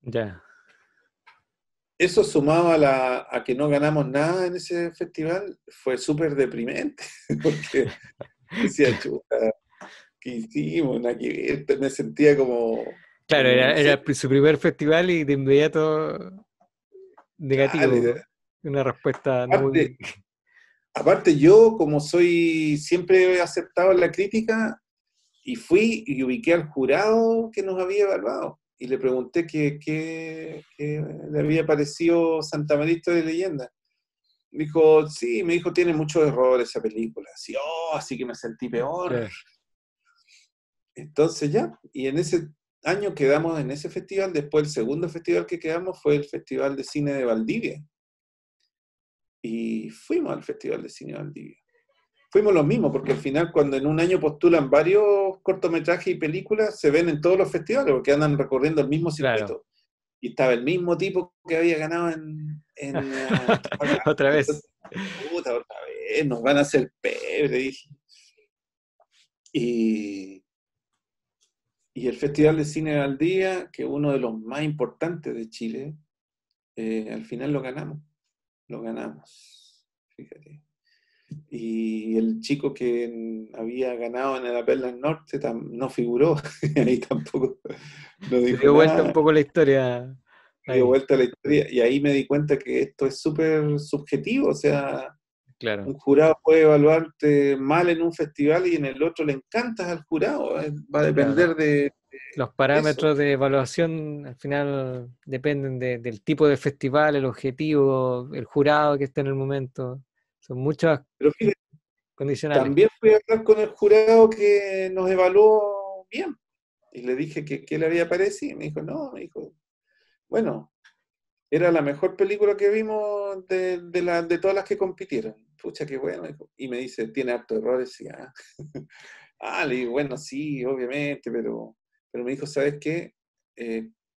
Speaker 1: Ya.
Speaker 2: Eso sumado a que no ganamos nada en ese festival fue súper deprimente, porque decía, chuta, ¿qué hicimos? Nada que ver. Me sentía
Speaker 1: Claro,
Speaker 2: no sé,
Speaker 1: su primer festival y de inmediato
Speaker 2: claro.
Speaker 1: negativo. Una respuesta no
Speaker 2: Aparte,
Speaker 1: muy...
Speaker 2: aparte yo, como siempre he aceptado la crítica, y fui y ubiqué al jurado que nos había evaluado. Y le pregunté qué le había parecido Santa María Historia de Leyenda. Dijo, sí, me dijo, tiene muchos errores esa película. Así, así que me sentí peor.
Speaker 1: Claro.
Speaker 2: Entonces ya, y en ese año quedamos en ese festival. Después el segundo festival que quedamos fue el Festival de Cine de Valdivia. Y fuimos al Festival de Cine de Valdivia. Fuimos los mismos, porque al final cuando en un año postulan varios cortometrajes y películas, se ven en todos los festivales, porque andan recorriendo el mismo
Speaker 1: Claro.
Speaker 2: circuito. Y estaba el mismo tipo que había ganado en Antofagasta.
Speaker 1: Otra vez.
Speaker 2: Entonces, puta, otra vez, nos van a hacer pebre, dije. Y, y el Festival de Cine al Día, que es uno de los más importantes de Chile, al final lo ganamos. Lo ganamos, fíjate. Y el chico que había ganado en la Perla del Norte no figuró, ahí tampoco no
Speaker 1: Se
Speaker 2: dijo
Speaker 1: dio vuelta un
Speaker 2: nada,
Speaker 1: poco la historia
Speaker 2: dio
Speaker 1: ahí.
Speaker 2: vuelta la historia, y ahí me di cuenta que esto es súper subjetivo, o sea,
Speaker 1: Claro.
Speaker 2: un jurado puede evaluarte mal en un festival y en el otro le encantas al jurado, va a
Speaker 1: Claro,
Speaker 2: depender de
Speaker 1: los
Speaker 2: eso.
Speaker 1: parámetros de evaluación al final dependen del tipo de festival, el objetivo, el jurado que esté en el momento. Son muchas
Speaker 2: Pero fíjate,
Speaker 1: condicionales.
Speaker 2: también fui a hablar con el jurado que nos evaluó bien, y le dije que qué le había parecido, y me dijo, no, me dijo, bueno, era la mejor película que vimos de todas las que compitieron. Pucha, qué bueno. Dijo. Y me dice, tiene hartos errores. Y, le digo, bueno, sí, obviamente, pero me dijo, ¿sabes qué?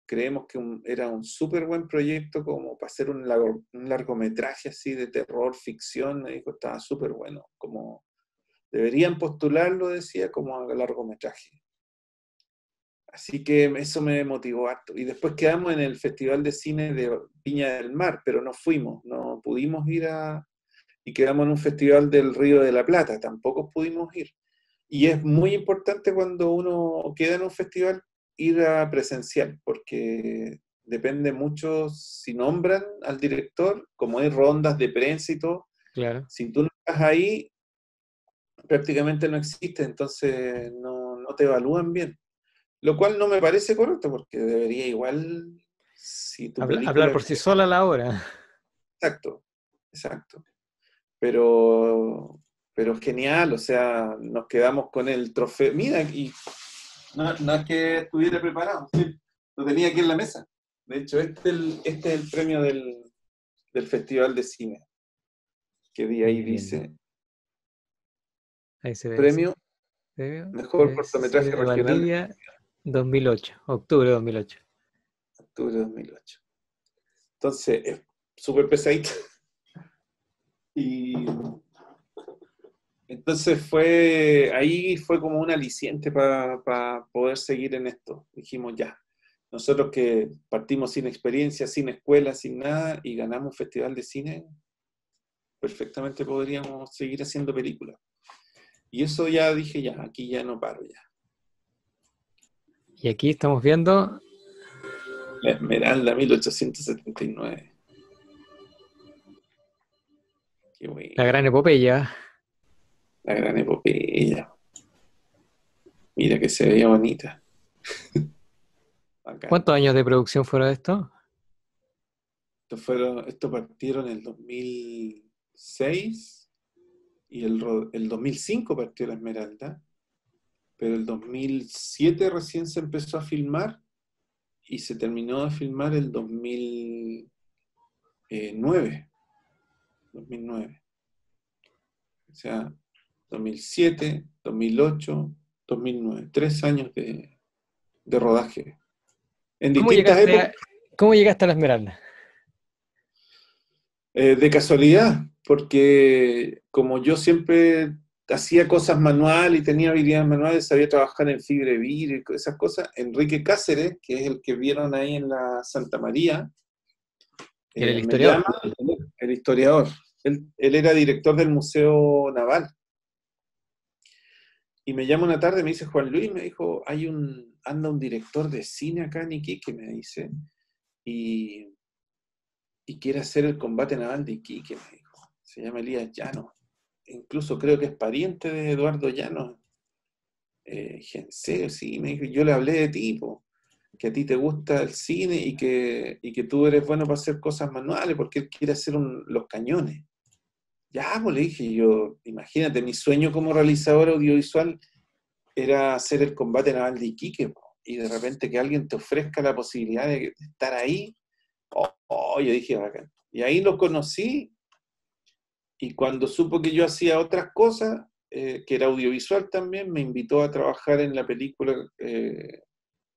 Speaker 2: Creemos que era un súper buen proyecto como para hacer un largometraje así de terror, ficción. Me dijo, estaba súper bueno. Como deberían postularlo, decía, como a largometraje. Así que eso me motivó harto. Y después quedamos en el Festival de Cine de Viña del Mar, pero no fuimos, no pudimos ir y quedamos en un festival del Río de la Plata, tampoco pudimos ir. Y es muy importante cuando uno queda en un festival ir a presencial, porque depende mucho si nombran al director, como hay rondas de prensa y todo,
Speaker 1: Claro.
Speaker 2: si tú no estás ahí, prácticamente no existe, entonces no te evalúan bien. Lo cual no me parece correcto, porque debería igual, si tu
Speaker 1: Hablar
Speaker 2: película
Speaker 1: por
Speaker 2: es
Speaker 1: sí sola a la hora.
Speaker 2: exacto, exacto. Pero genial, o sea, nos quedamos con el trofeo. Mira, y no es que estuviera preparado, sí, lo tenía aquí en la mesa. De hecho, este es el premio del Festival de Cine, que de ahí
Speaker 1: Muy lindo.
Speaker 2: dice
Speaker 1: Ahí se ve.
Speaker 2: Premio Mejor
Speaker 1: Cine
Speaker 2: Cortometraje
Speaker 1: de
Speaker 2: Regional de
Speaker 1: Valdivia, 2008, octubre de 2008.
Speaker 2: octubre de 2008. Entonces, es súper pesadito. Y entonces ahí fue como un aliciente para poder seguir en esto. Dijimos ya, nosotros que partimos sin experiencia, sin escuela, sin nada, y ganamos un festival de cine, perfectamente podríamos seguir haciendo películas. Y eso ya dije, ya, aquí ya no paro ya.
Speaker 1: Y aquí estamos viendo
Speaker 2: La Esmeralda 1879. Qué bueno.
Speaker 1: la gran epopeya.
Speaker 2: La gran epopeya. Mira que se veía bonita. Bacán.
Speaker 1: ¿Cuántos años de producción fueron esto?
Speaker 2: Esto partieron en el 2006 y el 2005 partió la Esmeralda, pero el 2007 recién se empezó a filmar y se terminó de filmar el 2009. 2009. O sea, 2007, 2008, 2009. 3 años de rodaje. En
Speaker 1: ¿Cómo
Speaker 2: distintas
Speaker 1: llegaste
Speaker 2: épocas.
Speaker 1: a, cómo llegaste a la Esmeralda?
Speaker 2: De casualidad, porque como yo siempre hacía cosas manuales y tenía habilidades manuales, sabía trabajar en fibra de vidrio y esas cosas, Enrique Cáceres, que es el que vieron ahí en la Santa María,
Speaker 1: Era el
Speaker 2: me llama,
Speaker 1: historiador.
Speaker 2: el historiador. Él era director del Museo Naval. Y me llama una tarde, me dice Juan Luis, me dijo, anda un director de cine acá en Iquique, me dice, y, y quiere hacer el combate naval de Iquique, me dijo. Se llama Elías Llanos. Incluso creo que es pariente de Eduardo Llanos. Gense, sí, me dijo, yo le hablé de ti, po, que a ti te gusta el cine y que tú eres bueno para hacer cosas manuales, porque él quiere hacer los cañones. Ya, pues le dije yo, imagínate, mi sueño como realizador audiovisual era hacer el combate naval de Iquique, po, y de repente que alguien te ofrezca la posibilidad de estar ahí, yo dije, bacán. Y ahí lo conocí. Y cuando supo que yo hacía otras cosas, que era audiovisual también, me invitó a trabajar en la película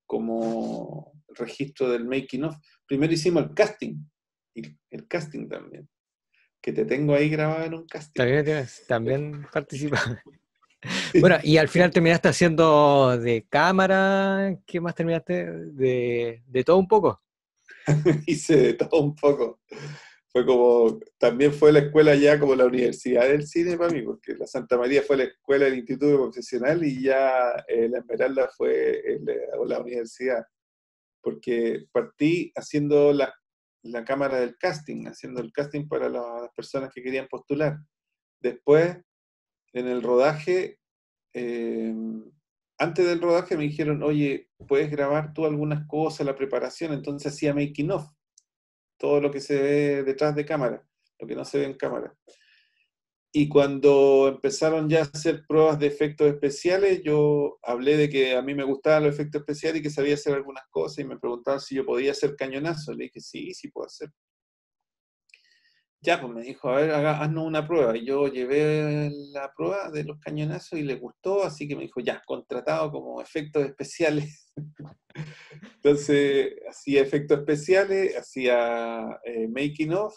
Speaker 2: como registro del making of. Primero hicimos el casting, y el casting también, que te tengo ahí grabado en un casting.
Speaker 1: También participa. Bueno, y al final terminaste haciendo de cámara. ¿Qué más terminaste? De todo un poco.
Speaker 2: Hice de todo un poco. También fue la escuela ya como la universidad del cine para mí, porque la Santa María fue la escuela del Instituto Profesional y ya la Esmeralda fue la universidad, porque partí haciendo la cámara del casting, haciendo el casting para las personas que querían postular. Después, en el rodaje, eh, antes del rodaje me dijeron, oye, ¿puedes grabar tú algunas cosas, la preparación? Entonces hacía making of, todo lo que se ve detrás de cámara, lo que no se ve en cámara. Y cuando empezaron ya a hacer pruebas de efectos especiales, yo hablé de que a mí me gustaban los efectos especiales y que sabía hacer algunas cosas y me preguntaban si yo podía hacer cañonazos. Le dije, sí, sí puedo hacer. Ya, pues me dijo, a ver, haznos una prueba. Y yo llevé la prueba de los cañonazos y le gustó, así que me dijo, ya, contratado como efectos especiales. Entonces, hacía efectos especiales, hacía making of,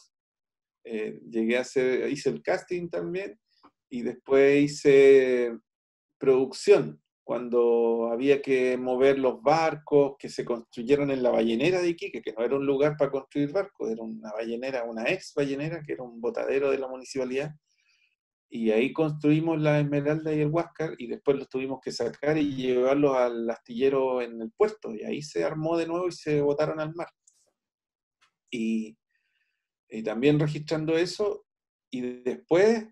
Speaker 2: hice el casting también, y después hice producción, cuando había que mover los barcos que se construyeron en la ballenera de Iquique, que no era un lugar para construir barcos, era una ballenera, una ex ballenera, que era un botadero de la municipalidad, y ahí construimos la Esmeralda y el Huáscar, y después los tuvimos que sacar y llevarlos al astillero en el puerto, y ahí se armó de nuevo y se botaron al mar. Y, y también registrando eso, y después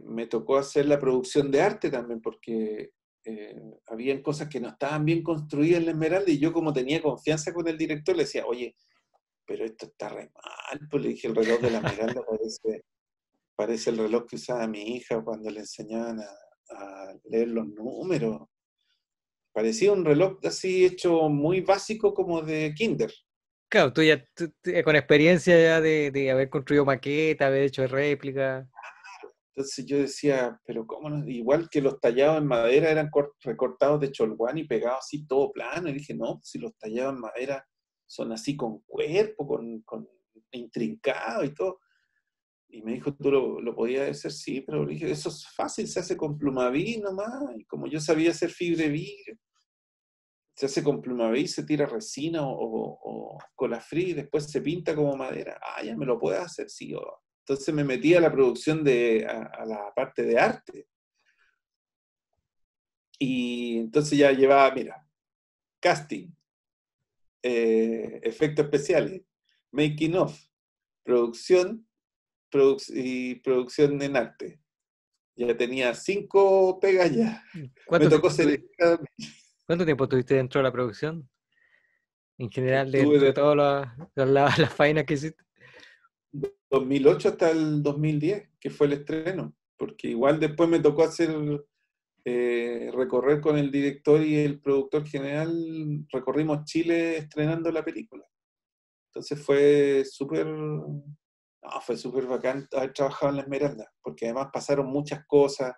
Speaker 2: me tocó hacer la producción de arte también, porque habían cosas que no estaban bien construidas en la Esmeralda, y yo como tenía confianza con el director, le decía, oye, pero esto está re mal, pues le dije, el reloj de la Esmeralda parece el reloj que usaba mi hija cuando le enseñaban a leer los números. Parecía un reloj así hecho muy básico como de kinder.
Speaker 1: Claro, tú ya con experiencia ya de haber construido maquetas, haber hecho réplica.
Speaker 2: Entonces yo decía, pero ¿cómo no? Igual que los tallados en madera eran recortados de cholguán y pegados así todo plano. Y dije, no, si los tallados en madera son así con cuerpo, con intrincado y todo. Y me dijo, ¿tú lo podías hacer? Sí, pero le dije, eso es fácil, se hace con plumaví nomás. Y como yo sabía hacer fibre vidrio, se hace con plumaví, se tira resina o colafrí y después se pinta como madera. Ah, ya me lo puedes hacer, sí. Entonces me metí a la producción a la parte de arte. Y entonces ya llevaba, mira, casting, efectos especiales, making of, producción y producción en arte. Ya tenía 5 pegas ya. Me
Speaker 1: ¿Cuánto
Speaker 2: tocó
Speaker 1: tiempo
Speaker 2: ser...
Speaker 1: cuánto tiempo estuviste dentro de la producción? En general,
Speaker 2: Estuve
Speaker 1: de
Speaker 2: de
Speaker 1: todas las faenas que hiciste.
Speaker 2: 2008 hasta el 2010, que fue el estreno. Porque igual después me tocó hacer recorrer con el director y el productor general, recorrimos Chile estrenando la película. Entonces fue súper bacán haber trabajado en La Esmeralda, porque además pasaron muchas cosas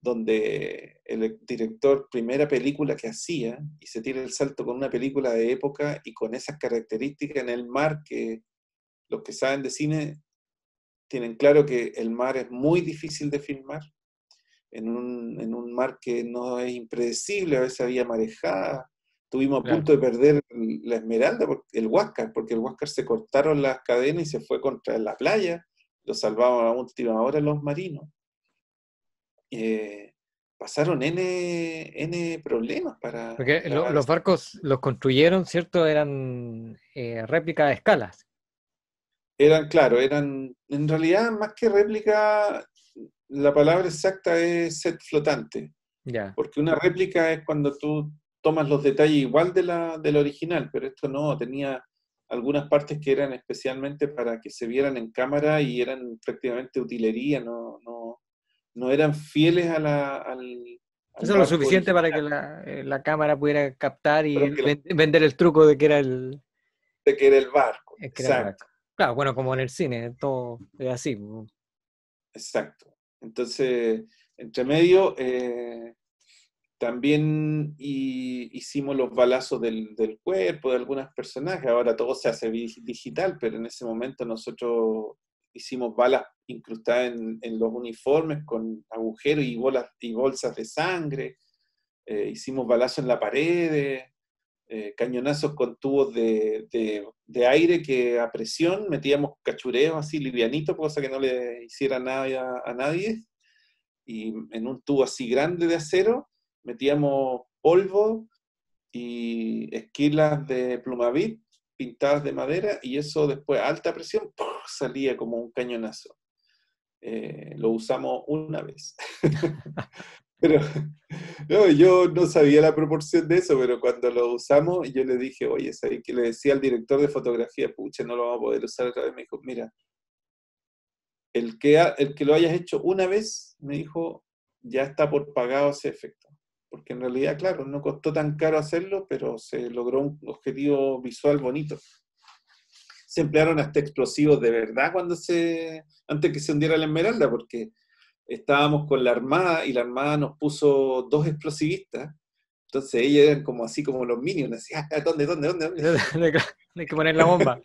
Speaker 2: donde el director, primera película que hacía, y se tira el salto con una película de época y con esas características en el mar que los que saben de cine tienen claro que el mar es muy difícil de filmar, en un mar que no es impredecible, a veces había marejada. Estuvimos a
Speaker 1: Claro.
Speaker 2: punto de perder la Esmeralda, el Huáscar, porque el Huáscar se cortaron las cadenas y se fue contra la playa, lo salvaban a última hora los marinos. Pasaron N problemas para
Speaker 1: Porque
Speaker 2: grabar
Speaker 1: los
Speaker 2: esto.
Speaker 1: barcos los construyeron, ¿cierto? Eran réplicas a escalas.
Speaker 2: En realidad, más que réplica, la palabra exacta es set flotante.
Speaker 1: Ya,
Speaker 2: Porque una réplica es cuando tú tomas los detalles igual del original, pero esto no, tenía algunas partes que eran especialmente para que se vieran en cámara y eran prácticamente utilería, no eran fieles al
Speaker 1: eso es lo
Speaker 2: barco
Speaker 1: suficiente para que
Speaker 2: original,
Speaker 1: la cámara pudiera captar y
Speaker 2: pero que
Speaker 1: vender el truco de
Speaker 2: que era el barco,
Speaker 1: que era el
Speaker 2: exacto,
Speaker 1: barco. Claro, bueno, como en el cine, todo es así.
Speaker 2: exacto. Entonces, entre medio, también hicimos los balazos del cuerpo de algunos personajes. Ahora todo se hace digital, pero en ese momento nosotros hicimos balas incrustadas en los uniformes con agujeros y bolas y bolsas de sangre. Hicimos balazos en la pared, cañonazos con tubos de aire que a presión metíamos cachureos así livianitos, cosa que no le hiciera nada a nadie. Y en un tubo así grande de acero metíamos polvo y esquilas de plumavit pintadas de madera y eso después a alta presión ¡puf! Salía como un cañonazo. Lo usamos una vez. Pero no, yo no sabía la proporción de eso, pero cuando lo usamos, yo le dije, oye, ¿sabes qué? Le decía al director de fotografía, pucha, no lo vamos a poder usar otra vez. Me dijo, mira, el que lo hayas hecho una vez, me dijo, ya está por pagado ese efecto. Porque en realidad, claro, no costó tan caro hacerlo, pero se logró un objetivo visual bonito. Se emplearon hasta explosivos de verdad antes que se hundiera la Esmeralda, porque estábamos con la Armada y la Armada nos puso 2 explosivistas. Entonces ellos eran como así como los minions, así, ¿dónde?
Speaker 1: Hay que poner la bomba.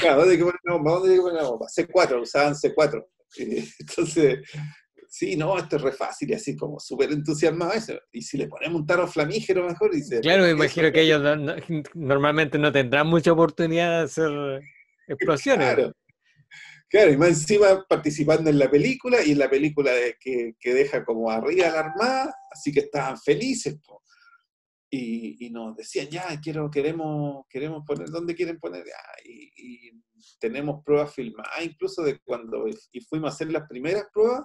Speaker 2: Claro, ¿dónde hay que poner la bomba? ¿Dónde hay que poner la bomba? C4, usaban C4. Entonces sí, no, esto es re fácil, y así como súper entusiasmado eso. Y si le ponemos un tarro flamígero mejor, dice,
Speaker 1: Claro, me
Speaker 2: eso,
Speaker 1: imagino que ellos normalmente no tendrán mucha oportunidad de hacer explosiones.
Speaker 2: claro. Claro, y más encima participando en la película, y en la película que deja como arriba a la Armada, así que estaban felices, po. Y nos decían, ya, queremos poner, ¿dónde quieren poner? Ya, y tenemos pruebas filmadas, incluso de cuando y fuimos a hacer las primeras pruebas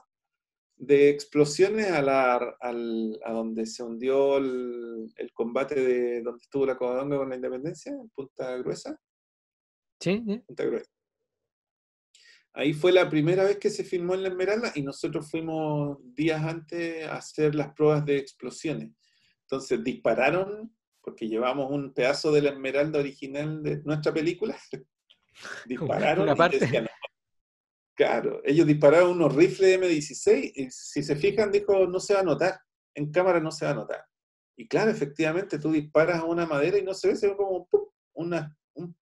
Speaker 2: de explosiones a donde se hundió el combate de donde estuvo la Covadonga con la Independencia, en Punta Gruesa.
Speaker 1: Sí, sí.
Speaker 2: Punta Gruesa. Ahí fue la primera vez que se filmó en la Esmeralda y nosotros fuimos días antes a hacer las pruebas de explosiones. Entonces dispararon, porque llevamos un pedazo de la Esmeralda original de nuestra película, dispararon
Speaker 1: Una
Speaker 2: y
Speaker 1: parte.
Speaker 2: decían, claro, ellos dispararon unos rifles M16 y si se fijan, dijo, no se va a notar, en cámara no se va a notar. Y claro, efectivamente, tú disparas a una madera y no se ve como ¡pum! Un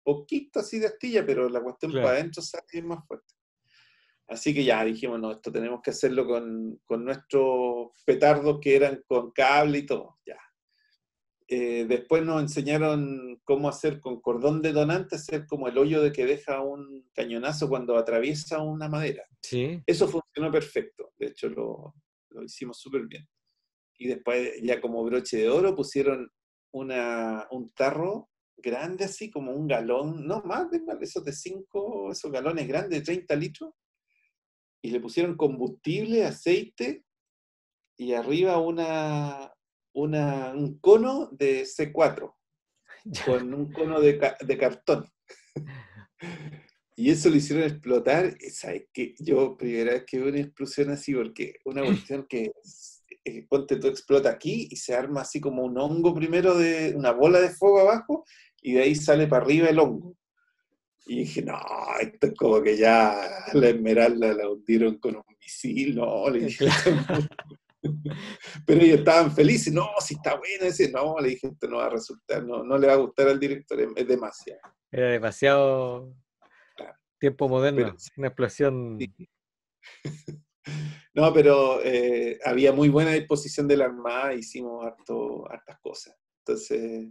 Speaker 2: poquito así de astilla, pero la cuestión para
Speaker 1: Claro.
Speaker 2: adentro sale y es más fuerte. Así que ya dijimos, no, esto tenemos que hacerlo con nuestros petardos que eran con cable y todo, ya. Después nos enseñaron cómo hacer con cordón detonante, hacer como el hoyo de que deja un cañonazo cuando atraviesa una madera.
Speaker 1: Sí.
Speaker 2: Eso funcionó perfecto, de hecho lo hicimos súper bien. Y después ya como broche de oro pusieron un tarro grande así, como un galón, no más de esos de 5, esos galones grandes de 30 litros, y le pusieron combustible, aceite, y arriba un cono de C4 con un cono de cartón. Y eso lo hicieron explotar. ¿Sabes qué? Yo primera vez que veo una explosión así, porque una cuestión que, ponte tú, explota aquí y se arma así como un hongo primero, de una bola de fuego abajo, y de ahí sale para arriba el hongo. Y dije, no, esto es como que ya la Esmeralda la hundieron con un misil, no, le dije, esto es
Speaker 1: Claro.
Speaker 2: muy... Pero ellos estaban felices, no, si está bueno ese, no, le dije, esto no va a resultar, no, no le va a gustar al director, es demasiado.
Speaker 1: Era demasiado
Speaker 2: Claro.
Speaker 1: tiempo
Speaker 2: Pero
Speaker 1: moderno. Una
Speaker 2: sí,
Speaker 1: explosión.
Speaker 2: no, pero había muy buena disposición de la Armada, hicimos hartas cosas. Entonces,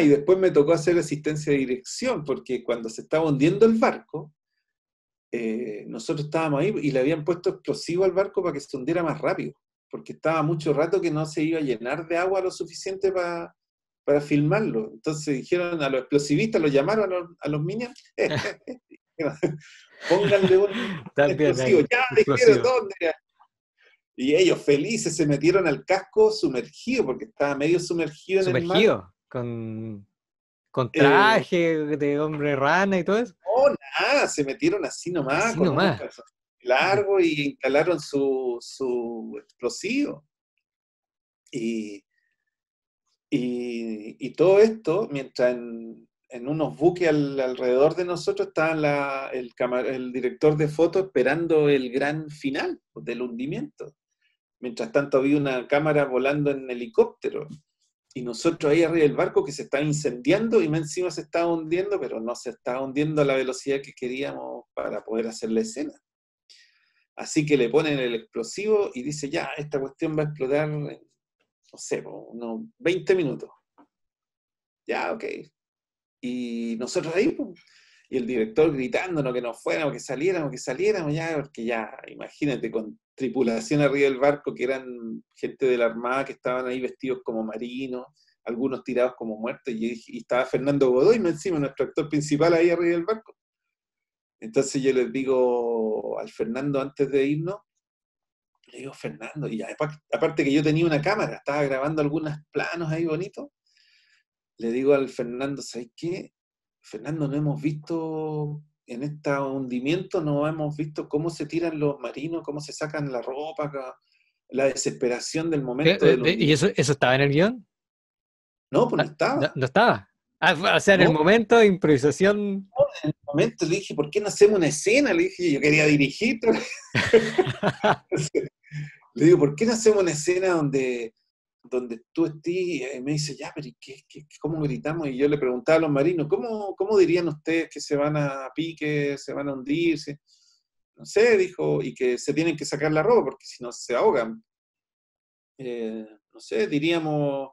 Speaker 2: y después me tocó hacer asistencia de dirección, porque cuando se estaba hundiendo el barco, nosotros estábamos ahí y le habían puesto explosivo al barco para que se hundiera más rápido, porque estaba mucho rato que no se iba a llenar de agua lo suficiente para filmarlo. Entonces dijeron a los explosivistas, los llamaron a los minions, pónganle un
Speaker 1: También
Speaker 2: explosivo,
Speaker 1: hay
Speaker 2: ya dijeron,
Speaker 1: explosivo.
Speaker 2: ¿dónde? Y ellos felices se metieron al casco sumergido, porque estaba medio sumergido en el mar.
Speaker 1: Sumergido. Con
Speaker 2: Eh,
Speaker 1: traje de hombre rana y todo eso.
Speaker 2: no, nada, se metieron así nomás,
Speaker 1: Así
Speaker 2: con unos
Speaker 1: nomás.
Speaker 2: calzones largos y instalaron su explosivo. Y, y todo esto, mientras en unos buques alrededor de nosotros estaban el director de foto esperando el gran final del hundimiento. Mientras tanto había una cámara volando en helicóptero. Y nosotros ahí arriba del barco que se estaba incendiando y más encima se estaba hundiendo, pero no se estaba hundiendo a la velocidad que queríamos para poder hacer la escena. Así que le ponen el explosivo y dice, ya, esta cuestión va a explotar en, no sé, unos 20 minutos. Ya, ok. Y nosotros ahí, pues, y el director gritándonos que nos fuéramos, que saliéramos ya, porque ya, imagínate, con tripulación arriba del barco, que eran gente de la Armada que estaban ahí vestidos como marinos, algunos tirados como muertos, y estaba Fernando Godoy encima, nuestro actor principal ahí arriba del barco. Entonces yo les digo al Fernando antes de irnos, le digo, Fernando, y aparte que yo tenía una cámara, estaba grabando algunos planos ahí bonitos, le digo al Fernando, ¿sabes qué? Fernando, no hemos visto en este hundimiento, no hemos visto cómo se tiran los marinos, cómo se sacan la ropa, la desesperación del momento del
Speaker 1: ¿Y
Speaker 2: hundimiento.
Speaker 1: eso estaba en el guión?
Speaker 2: No, pues no
Speaker 1: Ah, no,
Speaker 2: estaba.
Speaker 1: no estaba. O sea, en el
Speaker 2: No,
Speaker 1: momento, improvisación.
Speaker 2: en el momento le dije, ¿por qué no hacemos una escena? Le dije, yo quería dirigir. Le digo, ¿por qué no hacemos una escena donde tú estés? Y me dice, ya, pero cómo gritamos? Y yo le preguntaba a los marinos, ¿cómo dirían ustedes que se van a pique, se van a hundir? no sé, dijo, y que se tienen que sacar la ropa porque si no se ahogan. No sé, diríamos,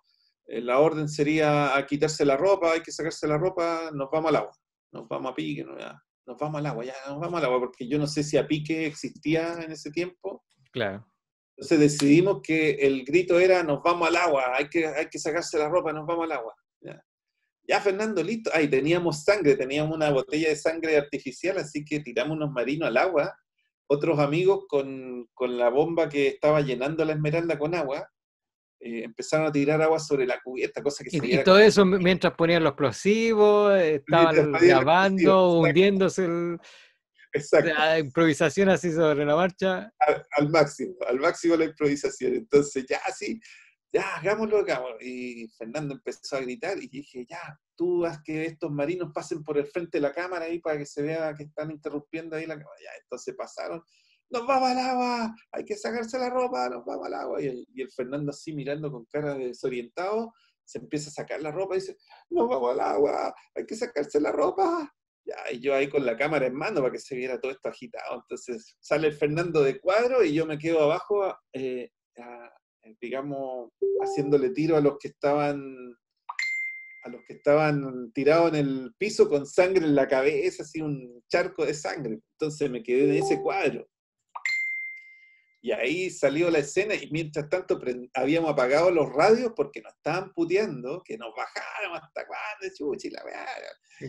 Speaker 2: la orden sería a quitarse la ropa, hay que sacarse la ropa, nos vamos al agua, nos vamos a pique, nos vamos al agua, ya nos vamos al agua, porque yo no sé si a pique existía en ese tiempo.
Speaker 1: Claro.
Speaker 2: Entonces decidimos que el grito era, nos vamos al agua, hay que sacarse la ropa, nos vamos al agua. Ya, ya Fernando, listo. Ahí teníamos sangre, teníamos una botella de sangre artificial, así que tiramos unos marinos al agua. Otros amigos con la bomba que estaba llenando la Esmeralda con agua, empezaron a tirar agua sobre la cubierta, cosa que se
Speaker 1: Y
Speaker 2: viera
Speaker 1: todo
Speaker 2: como
Speaker 1: eso mientras ponían los explosivos, estaban grabando,
Speaker 2: exacto,
Speaker 1: hundiéndose
Speaker 2: exacto,
Speaker 1: la improvisación así sobre la marcha.
Speaker 2: al máximo la improvisación. Entonces, ya, sí, ya, hagámoslo, hagámoslo. Y Fernando empezó a gritar y dije, ya, tú haz que estos marinos pasen por el frente de la cámara ahí para que se vea que están interrumpiendo ahí la cámara. Ya, entonces pasaron, nos vamos al agua, hay que sacarse la ropa, nos vamos al agua. Y el Fernando así mirando con cara de desorientado, se empieza a sacar la ropa y dice, nos vamos al agua, hay que sacarse la ropa. Ya, y yo ahí con la cámara en mano para que se viera todo esto agitado. Entonces sale el Fernando de cuadro y yo me quedo abajo, digamos, haciéndole tiro a los que estaban tirados en el piso con sangre en la cabeza, así un charco de sangre. Entonces me quedé en ese cuadro. Y ahí salió la escena y mientras tanto habíamos apagado los radios porque nos estaban puteando, que nos bajáramos hasta cuándo, chuchi, la weá.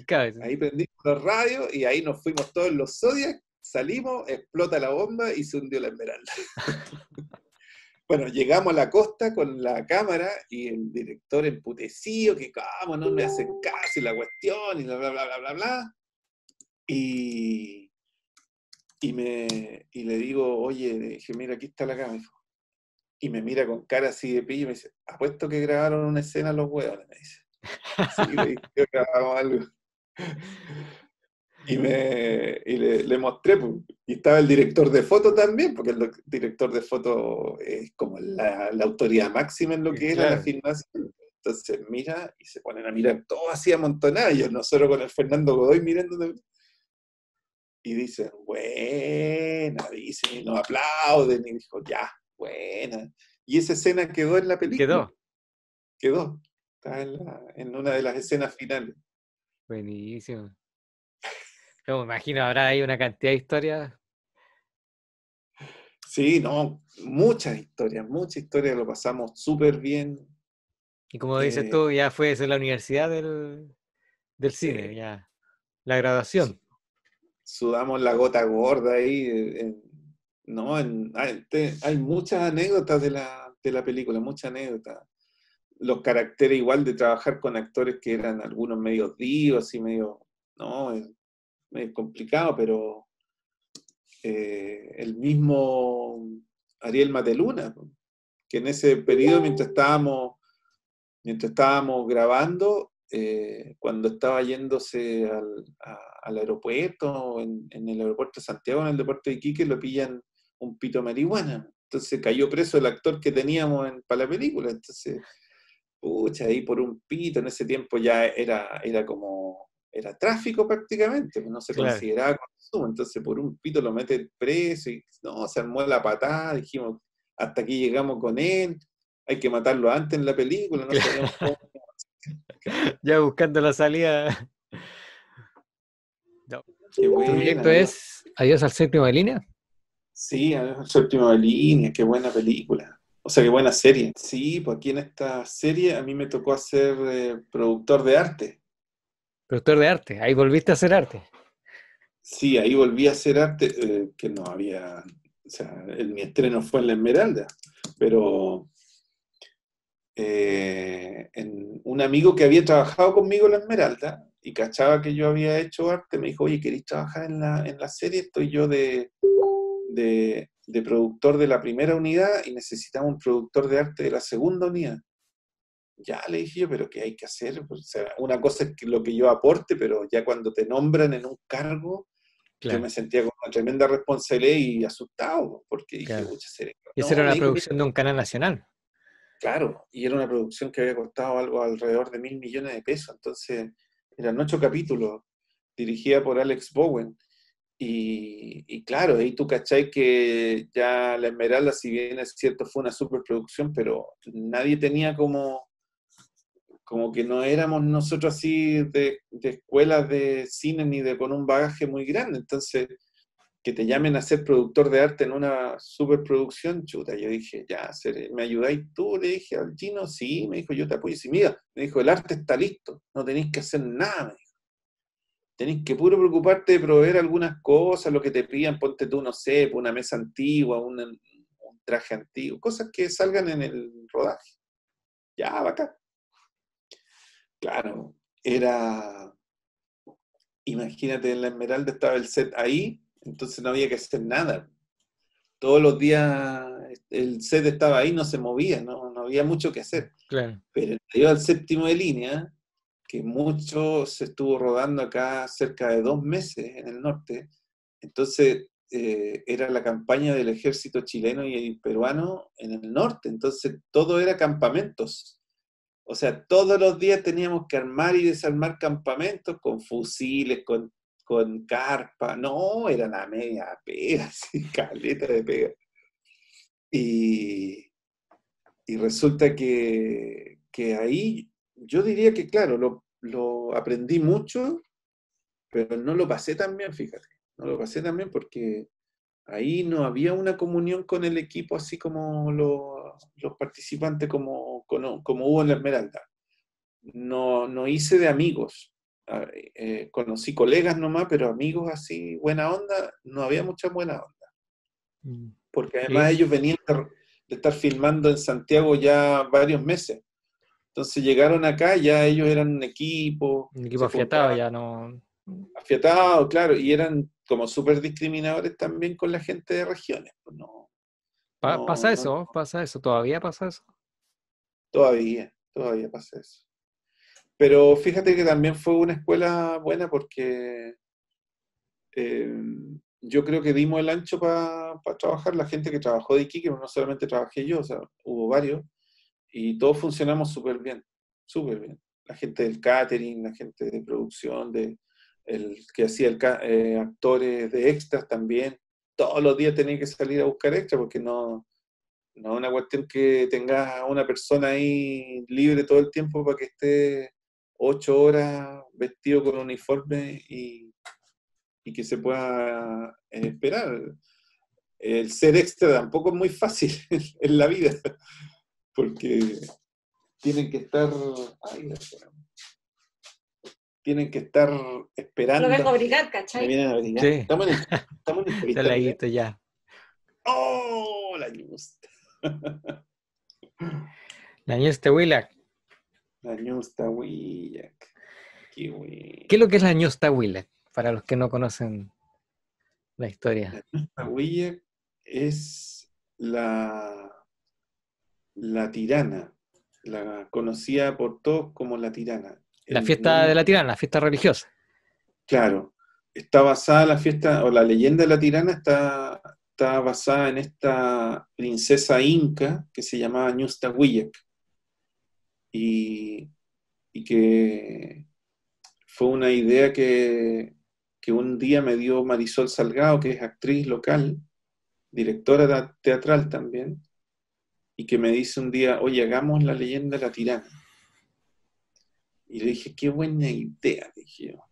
Speaker 1: Claro,
Speaker 2: Ahí prendimos los radios y ahí nos fuimos todos los Zodiac, salimos, explota la bomba y se hundió la Esmeralda. Bueno, llegamos a la costa con la cámara y el director emputecido, que cómo no me hacen caso y la cuestión y bla, bla, bla, bla, bla, bla. Y, y le digo, oye, le dije, mira, aquí está la cámara. Y me mira con cara así de pillo y me dice, apuesto que grabaron una escena los hueones, me dice. Sí, le dije, yo grabamos algo. Le mostré, pues, y estaba el director de foto también, porque el director de foto es como la autoridad máxima en lo que era la
Speaker 1: claro.
Speaker 2: filmación. Entonces mira y se ponen a mirar todo así amontonado, y nosotros con el Fernando Godoy mirando, y dicen, buena, dicen, y nos aplauden, y dijo, ya, buena. Y esa escena quedó en la película,
Speaker 1: Quedó.
Speaker 2: quedó, está en una de las escenas finales.
Speaker 1: Buenísimo. Yo me imagino habrá ahí una cantidad de historias.
Speaker 2: Sí, no, muchas historias, lo pasamos súper bien.
Speaker 1: Y como dices
Speaker 2: Eh,
Speaker 1: tú, ya fue eso la universidad del cine,
Speaker 2: sí,
Speaker 1: ya. La
Speaker 2: su-
Speaker 1: graduación.
Speaker 2: sudamos la gota gorda ahí. No, hay muchas anécdotas de la película, muchas anécdotas. Los caracteres igual de trabajar con actores que eran algunos medios divos y medio, no, es medio complicado, pero el mismo Ariel Mateluna, que en ese periodo mientras estábamos grabando, cuando estaba yéndose al aeropuerto, en el aeropuerto de Santiago, en el deporte de Iquique, lo pillan un pito de marihuana. Entonces cayó preso el actor que teníamos para la película. Entonces, pucha, ahí por un pito, en ese tiempo ya era tráfico prácticamente, no se
Speaker 1: Claro.
Speaker 2: consideraba consumo. Entonces por un pito lo meten preso y no, se armó la patada, dijimos, hasta aquí llegamos con él, hay que matarlo antes en la película, no sabíamos cómo.
Speaker 1: Ya buscando la salida. No.
Speaker 2: Qué
Speaker 1: ¿Tu
Speaker 2: buena,
Speaker 1: proyecto
Speaker 2: amigo.
Speaker 1: es Adiós al séptimo de línea?
Speaker 2: Sí, Séptimo de Línea, qué buena película. O sea, qué buena serie. Sí, pues aquí en esta serie a mí me tocó hacer productor de arte.
Speaker 1: Productor de arte. Ahí volviste a hacer arte.
Speaker 2: Sí, ahí volví a hacer arte, que no había, o sea, mi estreno fue en La Esmeralda, pero un amigo que había trabajado conmigo en La Esmeralda y cachaba que yo había hecho arte, me dijo, oye, ¿queréis trabajar en la serie? Estoy yo de productor de la primera unidad y necesitamos un productor de arte de la segunda unidad. Ya le dije yo, pero ¿qué hay que hacer? Pues, o sea, una cosa es que lo que yo aporte, pero ya cuando te nombran en un cargo, yo
Speaker 1: Claro,
Speaker 2: me sentía con una tremenda responsabilidad y asustado, porque dije,
Speaker 1: claro.
Speaker 2: pucha,
Speaker 1: Y esa era
Speaker 2: no, me
Speaker 1: una
Speaker 2: dijo, mira,
Speaker 1: producción de un canal nacional.
Speaker 2: claro, y era una producción que había costado algo alrededor de 1.000 millones de pesos, entonces eran 8 capítulos, dirigida por Alex Bowen, Y claro, ahí tú cachai que ya La Esmeralda, si bien es cierto, fue una superproducción, pero nadie tenía como que no éramos nosotros así de escuelas de cine ni de con un bagaje muy grande. Entonces, que te llamen a ser productor de arte en una superproducción, chuta, yo dije, ya, ¿me ayudáis tú? Le dije al Gino, sí, me dijo, yo te apoyo. Y sí, mira, me dijo, el arte está listo, no tenéis que hacer nada, me dijo. Tenéis que puro preocuparte de proveer algunas cosas, lo que te pidan, ponte tú, no sé, una mesa antigua, un traje antiguo, cosas que salgan en el rodaje. Ya, bacán. Claro, era, imagínate, en la Esmeralda estaba el set ahí, entonces no había que hacer nada. Todos los días el set estaba ahí, no se movía, no había mucho que hacer.
Speaker 1: Claro.
Speaker 2: Pero llegó al séptimo de línea, que mucho se estuvo rodando acá cerca de 2 meses en el norte, entonces era la campaña del ejército chileno y peruano en el norte, entonces todo era campamentos. O sea, todos los días teníamos que armar y desarmar campamentos con fusiles, con carpa. No, era una media pega, así, caleta de pega. Y, y resulta que ahí yo diría que, claro, lo aprendí mucho, pero no lo pasé tan bien, fíjate. No lo pasé tan bien porque ahí no había una comunión con el equipo así como los participantes como hubo en la Esmeralda. No hice de amigos. Conocí colegas nomás, pero amigos así, buena onda, no había mucha buena onda.
Speaker 1: Mm.
Speaker 2: Porque además
Speaker 1: Sí,
Speaker 2: ellos venían de estar filmando en Santiago ya varios meses. Entonces llegaron acá, ya ellos eran un equipo,
Speaker 1: un equipo
Speaker 2: se
Speaker 1: afiatado
Speaker 2: juntaban
Speaker 1: ya no.
Speaker 2: afiatados, claro, y eran como súper discriminadores también con la gente de regiones. Pues no, no, no,
Speaker 1: Pasa eso, todavía pasa eso.
Speaker 2: todavía pasa eso. Pero fíjate que también fue una escuela buena porque eh, yo creo que dimos el ancho para trabajar. La gente que trabajó de Iquique, no solamente trabajé yo, o sea, hubo varios, y todos funcionamos súper bien, súper bien. La gente del catering, la gente de producción, el que hacía actores de extras también. Todos los días tenía que salir a buscar extras porque no es una cuestión que tengas a una persona ahí libre todo el tiempo para que esté 8 horas vestido con uniforme y que se pueda esperar. El ser extra tampoco es muy fácil en la vida, porque tienen que estar, ay, tienen que estar
Speaker 3: Lo vengo
Speaker 2: esperando.
Speaker 3: a brigar,
Speaker 2: Me
Speaker 3: ¿cachai?
Speaker 2: vienen a brillar.
Speaker 1: Sí,
Speaker 2: Estamos en
Speaker 1: ya
Speaker 2: entrevista,
Speaker 1: la
Speaker 2: Miguel.
Speaker 1: visto ya.
Speaker 2: ¡Oh, la news!
Speaker 1: La Ñusta Huila.
Speaker 2: La news está Willac. Qué
Speaker 1: ¿Qué es
Speaker 2: bueno.
Speaker 1: lo que es la Ñusta Huila? Para los que no conocen la historia.
Speaker 2: La Willac es la tirana, la conocida por todos como la tirana.
Speaker 1: La
Speaker 2: El
Speaker 1: fiesta de
Speaker 2: nombre,
Speaker 1: la tirana, la fiesta religiosa.
Speaker 2: claro, está basada la fiesta, o la leyenda de la tirana está basada en esta princesa inca que se llamaba Ñustahuillac y, y que fue una idea que un día me dio Marisol Salgado, que es actriz local, directora teatral también, y que me dice un día, oye, hagamos la leyenda de la tirana. Y le dije, qué buena idea, dije yo.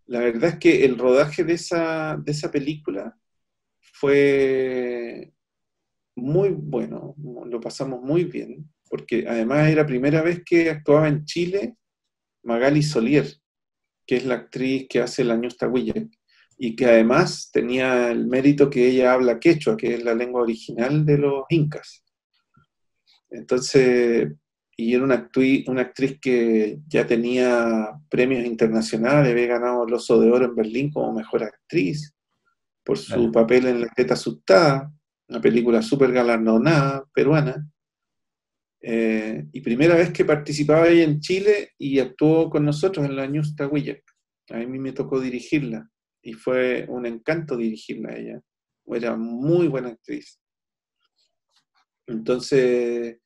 Speaker 2: La verdad es que el rodaje de esa película fue muy bueno, lo pasamos muy bien, porque además era la primera vez que actuaba en Chile Magali Solier, que es la actriz que hace la Ñusta Huilla, y que además tenía el mérito que ella habla quechua, que es la lengua original de los incas. Entonces, y era una actriz que ya tenía premios internacionales, había ganado el Oso de Oro en Berlín como mejor actriz por su
Speaker 1: Claro.
Speaker 2: papel en La Teta Asustada, una película súper galardonada, peruana. Y primera vez que participaba ella en Chile y actuó con nosotros en la Ñusta Huillac. A mí me tocó dirigirla y fue un encanto dirigirla a ella. Era muy buena actriz. Entonces,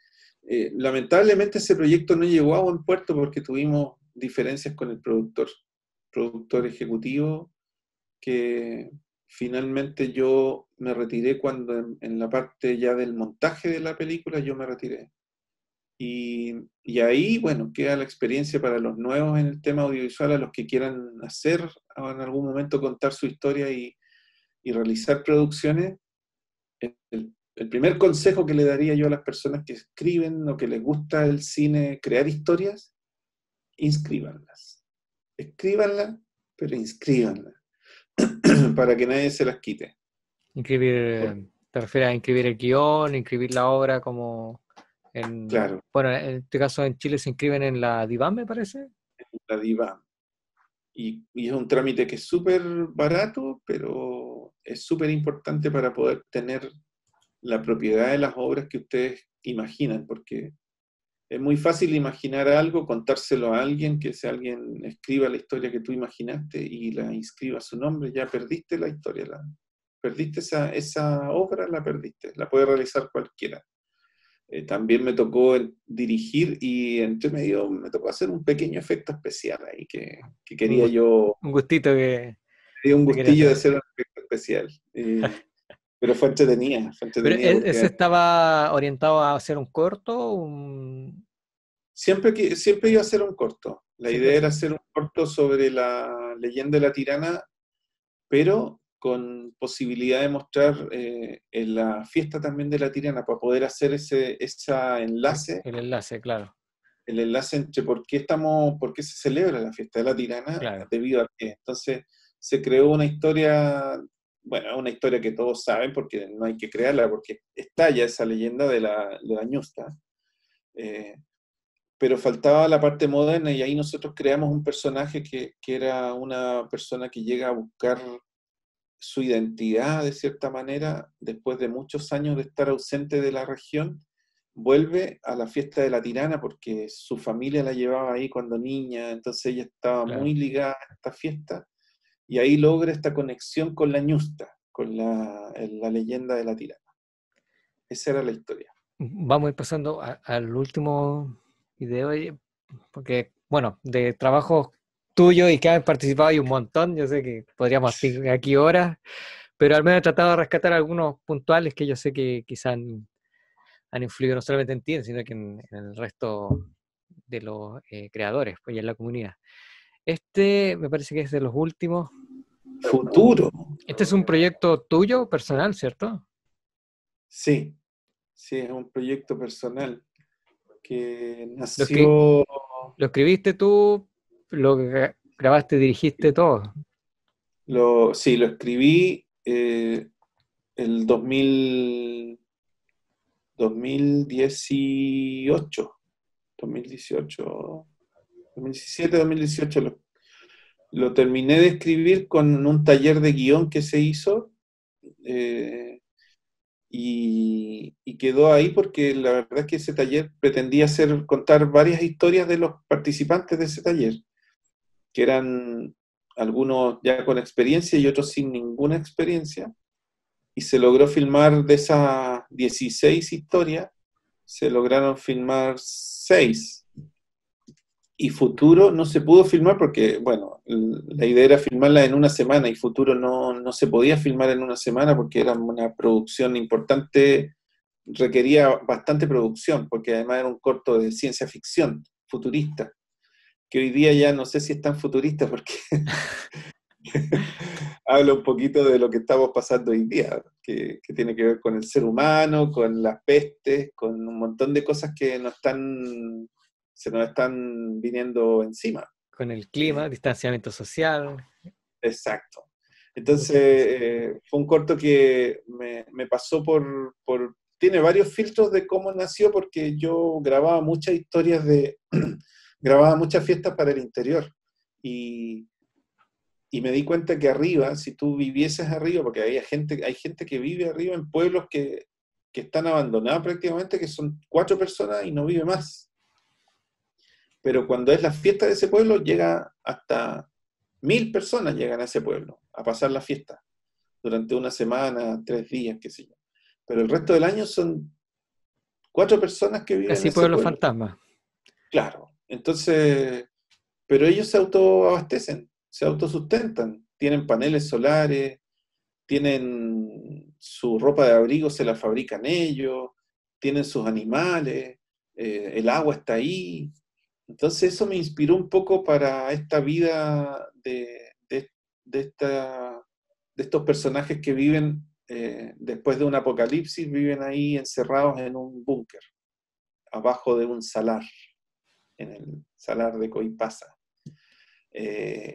Speaker 2: lamentablemente ese proyecto no llegó a buen puerto porque tuvimos diferencias con el productor ejecutivo que finalmente yo me retiré cuando en la parte ya del montaje de la película yo me retiré. Y ahí, bueno, queda la experiencia para los nuevos en el tema audiovisual, a los que quieran hacer en algún momento, contar su historia y realizar producciones. El primer consejo que le daría yo a las personas que escriben o que les gusta el cine, crear historias, inscríbanlas. Escríbanlas, pero inscríbanlas, para que nadie se las quite.
Speaker 1: Inscribir, ¿te refieres a inscribir el guión, inscribir la obra como
Speaker 2: Claro,
Speaker 1: bueno, en este caso en Chile se inscriben en la DIVAM, me parece?
Speaker 2: la diva. Y es un trámite que es súper barato, pero es súper importante para poder tener la propiedad de las obras que ustedes imaginan, porque es muy fácil imaginar algo, contárselo a alguien, que ese alguien escriba la historia que tú imaginaste y la inscriba a su nombre, ya perdiste la historia, perdiste esa obra, la perdiste, la puede realizar cualquiera. También me tocó dirigir y entre medio me tocó hacer un pequeño efecto especial ahí que quería yo,
Speaker 1: Un gustito que
Speaker 2: quería un
Speaker 1: te quería
Speaker 2: gustillo de
Speaker 1: hacer.
Speaker 2: hacer un efecto especial. Pero fue
Speaker 1: Pero
Speaker 2: entretenida
Speaker 1: ese
Speaker 2: porque
Speaker 1: estaba orientado a hacer un corto,
Speaker 2: siempre iba a hacer un corto. La
Speaker 1: siempre
Speaker 2: idea era hacer un corto sobre la leyenda de la tirana, pero con posibilidad de mostrar en la fiesta también de la tirana, para poder hacer ese enlace,
Speaker 1: el enlace, claro,
Speaker 2: el enlace entre por qué se celebra la fiesta de la tirana,
Speaker 1: claro.
Speaker 2: debido a que entonces se creó una historia, bueno, una historia que todos saben porque no hay que crearla, porque está ya esa leyenda de la ñusta. Eh, pero faltaba la parte moderna y ahí nosotros creamos un personaje que era una persona que llega a buscar su identidad de cierta manera después de muchos años de estar ausente de la región, vuelve a la fiesta de la tirana porque su familia la llevaba ahí cuando niña, entonces ella estaba
Speaker 1: Claro.
Speaker 2: muy ligada a esta fiesta y ahí logra esta conexión con la ñusta, con la leyenda de la tirana. Esa era la historia.
Speaker 1: Vamos a ir pasando al último video, porque, bueno, de trabajos tuyos y que han participado hay un montón. Yo sé que podríamos estar aquí horas, pero al menos he tratado de rescatar algunos puntuales que yo sé que quizás han influido no solamente en ti, sino que en el resto de los creadores, pues, y en la comunidad. Este me parece que es de los últimos.
Speaker 2: Futuro,
Speaker 1: Este es un proyecto tuyo, personal, ¿cierto?
Speaker 2: sí, sí, es un proyecto personal que
Speaker 1: Lo, escri-
Speaker 2: nació,
Speaker 1: lo escribiste tú, lo grabaste, dirigiste todo.
Speaker 2: sí, lo escribí el 2018, 2018, 2017, 2018 lo terminé de escribir con un taller de guión que se hizo eh, y quedó ahí porque la verdad es que ese taller pretendía contar varias historias de los participantes de ese taller, que eran algunos ya con experiencia y otros sin ninguna experiencia, y se logró filmar de esas 16 historias, se lograron filmar 6. Y Futuro no se pudo filmar porque, bueno, la idea era filmarla en una semana y Futuro no se podía filmar en una semana porque era una producción importante, requería bastante producción, porque además era un corto de ciencia ficción futurista, que hoy día ya no sé si es tan futurista porque habla un poquito de lo que estamos pasando hoy día, que tiene que ver con el ser humano, con las pestes, con un montón de cosas que se nos están viniendo encima.
Speaker 1: Con el clima, distanciamiento social.
Speaker 2: Exacto. Entonces, fue un corto que me pasó tiene varios filtros de cómo nació, porque yo grababa muchas historias grababa muchas fiestas para el interior. Y, y me di cuenta que arriba, si tú vivieses arriba, porque hay gente que vive arriba en pueblos que están abandonados prácticamente, que son 4 personas y no vive más. Pero cuando es la fiesta de ese pueblo, llega hasta 1000 personas llegan a ese pueblo a pasar la fiesta durante una semana, 3 días, qué sé yo. Pero el resto del año son 4 personas que viven en
Speaker 1: Casi
Speaker 2: ese
Speaker 1: pueblo
Speaker 2: pueblo.
Speaker 1: fantasma.
Speaker 2: Claro. Entonces, pero ellos se autoabastecen, se autosustentan, tienen paneles solares, tienen su ropa de abrigo, se la fabrican ellos, tienen sus animales, el agua está ahí. Entonces eso me inspiró un poco para esta vida de estos personajes que viven después de un apocalipsis, viven ahí encerrados en un búnker, abajo de un salar, en el salar de Coipasa.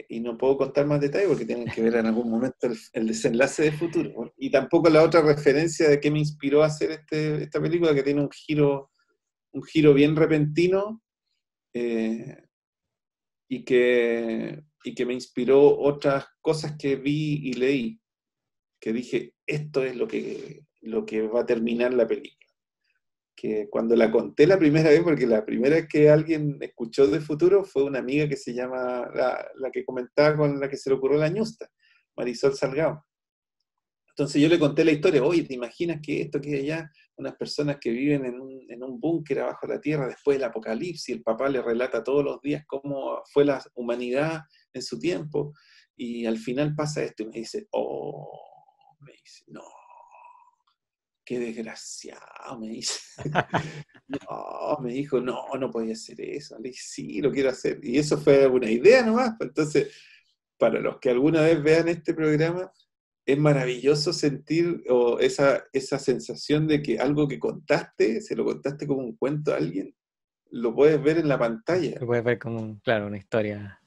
Speaker 2: Y no puedo contar más detalles porque tienen que ver en algún momento el desenlace de Futuro, ¿no? Y tampoco la otra referencia de qué me inspiró a hacer esta película, que tiene un giro bien repentino, eh, y que me inspiró otras cosas que vi y leí, que dije, esto es lo que va a terminar la película. Que cuando la conté la primera vez, porque la primera vez que alguien escuchó de Futuro fue una amiga que se llama, la que comentaba con la que se le ocurrió la ñusta, Marisol Salgado. Entonces yo le conté la historia, oye, ¿te imaginas que esto, que allá, unas personas que viven en un búnker abajo de la tierra después del apocalipsis, el papá le relata todos los días cómo fue la humanidad en su tiempo, y al final pasa esto, y me dice, no, qué desgraciado, me dice. No, me dijo, no, no podía hacer eso. Le dije, sí, lo quiero hacer. Y eso fue una idea nomás. Entonces, para los que alguna vez vean este programa, es maravilloso sentir esa sensación de que algo que contaste, se lo contaste como un cuento a alguien, lo puedes ver en la pantalla,
Speaker 1: Lo puedes ver como, claro, una historia.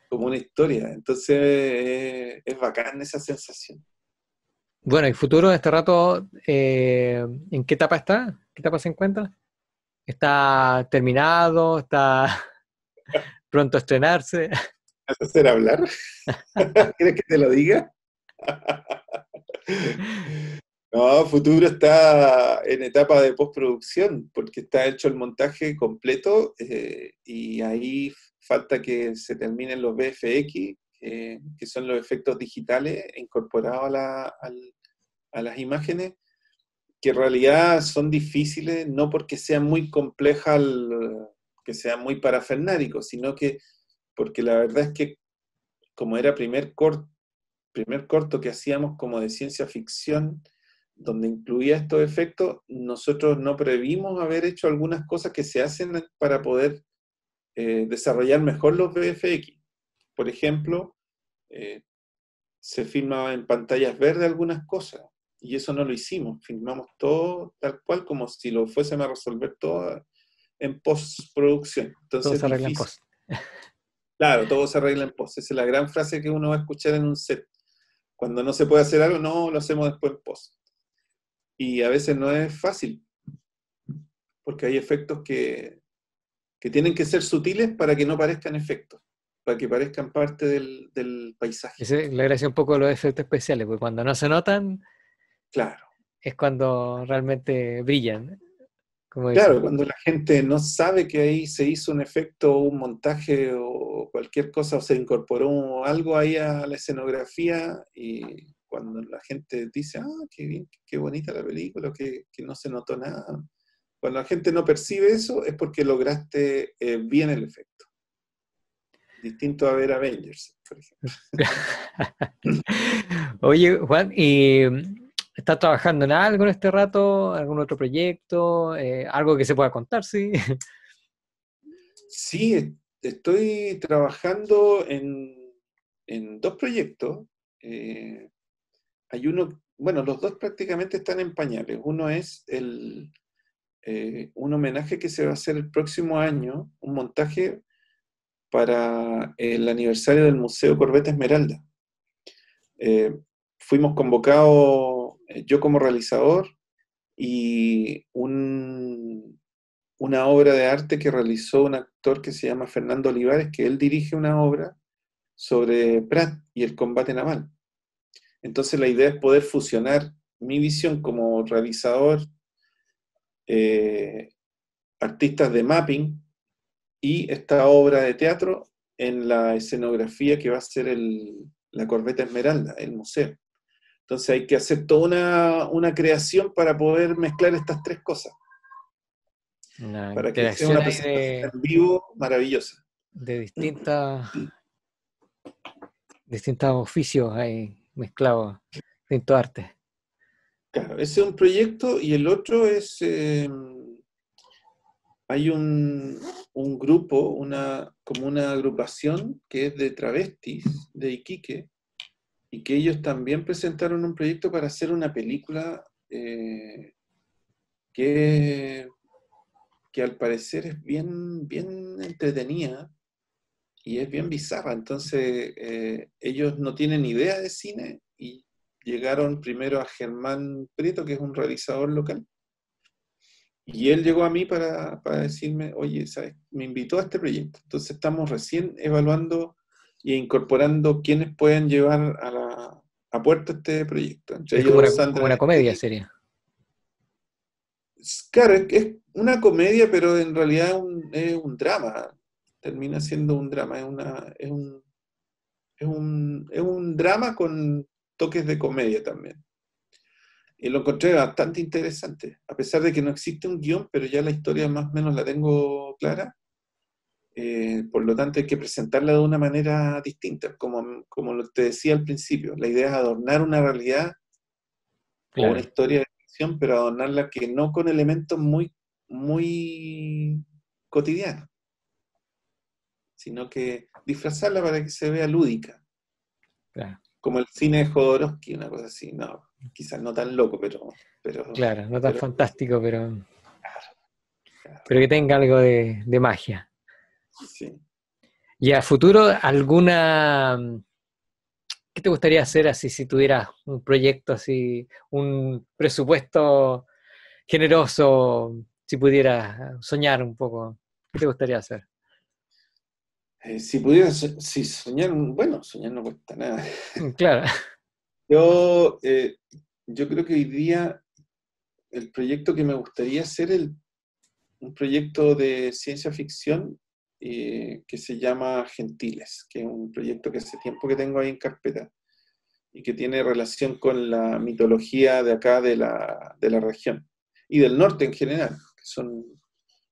Speaker 2: como una historia. Entonces, es bacán esa sensación.
Speaker 1: Bueno, y Futuro, este rato, ¿en qué etapa está? ¿Qué etapa se encuentra? ¿Está terminado? ¿Está pronto a estrenarse?
Speaker 2: ¿Vas a hacer hablar? ¿Quieres que te lo diga? No, Futuro está en etapa de postproducción, porque está hecho el montaje completo, y ahí falta que se terminen los VFX, que son los efectos digitales incorporados a las imágenes, que en realidad son difíciles, no porque sean muy complejas, que sean muy parafernáricos, sino que porque la verdad es que como era primer corto que hacíamos como de ciencia ficción, donde incluía estos efectos, nosotros no previmos haber hecho algunas cosas que se hacen para poder desarrollar mejor los VFX. Por ejemplo, se filma en pantallas verdes algunas cosas, y eso no lo hicimos, filmamos todo tal cual como si lo fuésemos a resolver todo en postproducción.
Speaker 1: Todo
Speaker 2: Entonces
Speaker 1: se
Speaker 2: es
Speaker 1: arregla en
Speaker 2: difícil.
Speaker 1: post.
Speaker 2: Claro, todo se arregla en post. Esa es la gran frase que uno va a escuchar en un set. Cuando no se puede hacer algo, no, lo hacemos después en post. Y a veces no es fácil, porque hay efectos que tienen que ser sutiles para que no parezcan efectos, para que parezcan parte del paisaje.
Speaker 1: Esa es la gracia un poco de los efectos especiales, porque cuando no se notan
Speaker 2: Claro.
Speaker 1: es cuando realmente brillan, como
Speaker 2: Claro,
Speaker 1: dicen.
Speaker 2: cuando la gente no sabe que ahí se hizo un efecto, un montaje o cualquier cosa, o se incorporó algo ahí a la escenografía, y cuando la gente dice, qué bien, qué bonita la película, que no se notó nada. Cuando la gente no percibe eso, es porque lograste bien el efecto. Distinto a ver Avengers, por ejemplo.
Speaker 1: Oye, Juan, ¿y estás trabajando en algo en este rato? ¿Algún otro proyecto? ¿Algo que se pueda contar, sí?
Speaker 2: Sí, estoy trabajando en dos proyectos. Hay uno, bueno, los dos prácticamente están en pañales. Uno es un homenaje que se va a hacer el próximo año, un montaje para el aniversario del Museo Corbeta Esmeralda. Eh, Fuimos convocados, yo como realizador, y una obra de arte que realizó un actor que se llama Fernando Olivares, que él dirige una obra sobre Prat y el combate naval. Entonces la idea es poder fusionar mi visión como realizador, eh, artistas de mapping, y esta obra de teatro en la escenografía que va a ser la Corbeta Esmeralda, el museo. Entonces hay que hacer toda una creación para poder mezclar estas tres cosas,
Speaker 1: Una
Speaker 2: para que sea
Speaker 1: interacción
Speaker 2: una
Speaker 1: ahí
Speaker 2: presentación en vivo maravillosa.
Speaker 1: de distintos oficios ahí mezclados. Tinto Arte.
Speaker 2: Claro, ese es un proyecto y el otro es, hay un grupo, como una agrupación que es de travestis de Iquique y que ellos también presentaron un proyecto para hacer una película que, que al parecer es bien, bien entretenida y es bien bizarra. Entonces, ellos no tienen idea de cine y llegaron primero a Germán Prieto, que es un realizador local, y él llegó a mí para decirme, oye, ¿sabes? Me invitó a este proyecto. Entonces, estamos recién evaluando e incorporando quiénes pueden llevar a puerto este proyecto. Entre
Speaker 1: Es
Speaker 2: ellos,
Speaker 1: como
Speaker 2: Sandra
Speaker 1: una comedia
Speaker 2: Estegui.
Speaker 1: sería.
Speaker 2: Claro, es una comedia, pero en realidad es un drama. Termina siendo un drama, es un drama con toques de comedia también. Y lo encontré bastante interesante, a pesar de que no existe un guión, pero ya la historia más o menos la tengo clara. Por lo tanto, hay que presentarla de una manera distinta, como te decía al principio. La idea es adornar una realidad o una
Speaker 1: Claro,
Speaker 2: historia de ficción, pero adornarla que no con elementos muy, muy cotidianos, sino que disfrazarla para que se vea lúdica,
Speaker 1: claro,
Speaker 2: como el cine de Jodorowsky, una cosa así. No, quizás no tan loco,
Speaker 1: claro, no tan
Speaker 2: pero
Speaker 1: fantástico,
Speaker 2: claro,
Speaker 1: pero que tenga algo de magia.
Speaker 2: sí.
Speaker 1: Y a futuro, ¿qué te gustaría hacer así si tuvieras un proyecto así, un presupuesto generoso, si pudieras soñar un poco? ¿Qué te gustaría hacer?
Speaker 2: Si pudiera, si soñar, bueno, soñar no cuesta nada.
Speaker 1: Claro,
Speaker 2: Yo, yo creo que hoy día el proyecto que me gustaría hacer es un proyecto de ciencia ficción que se llama Gentiles, que es un proyecto que hace tiempo que tengo ahí en carpeta y que tiene relación con la mitología de acá de la región y del norte en general, que son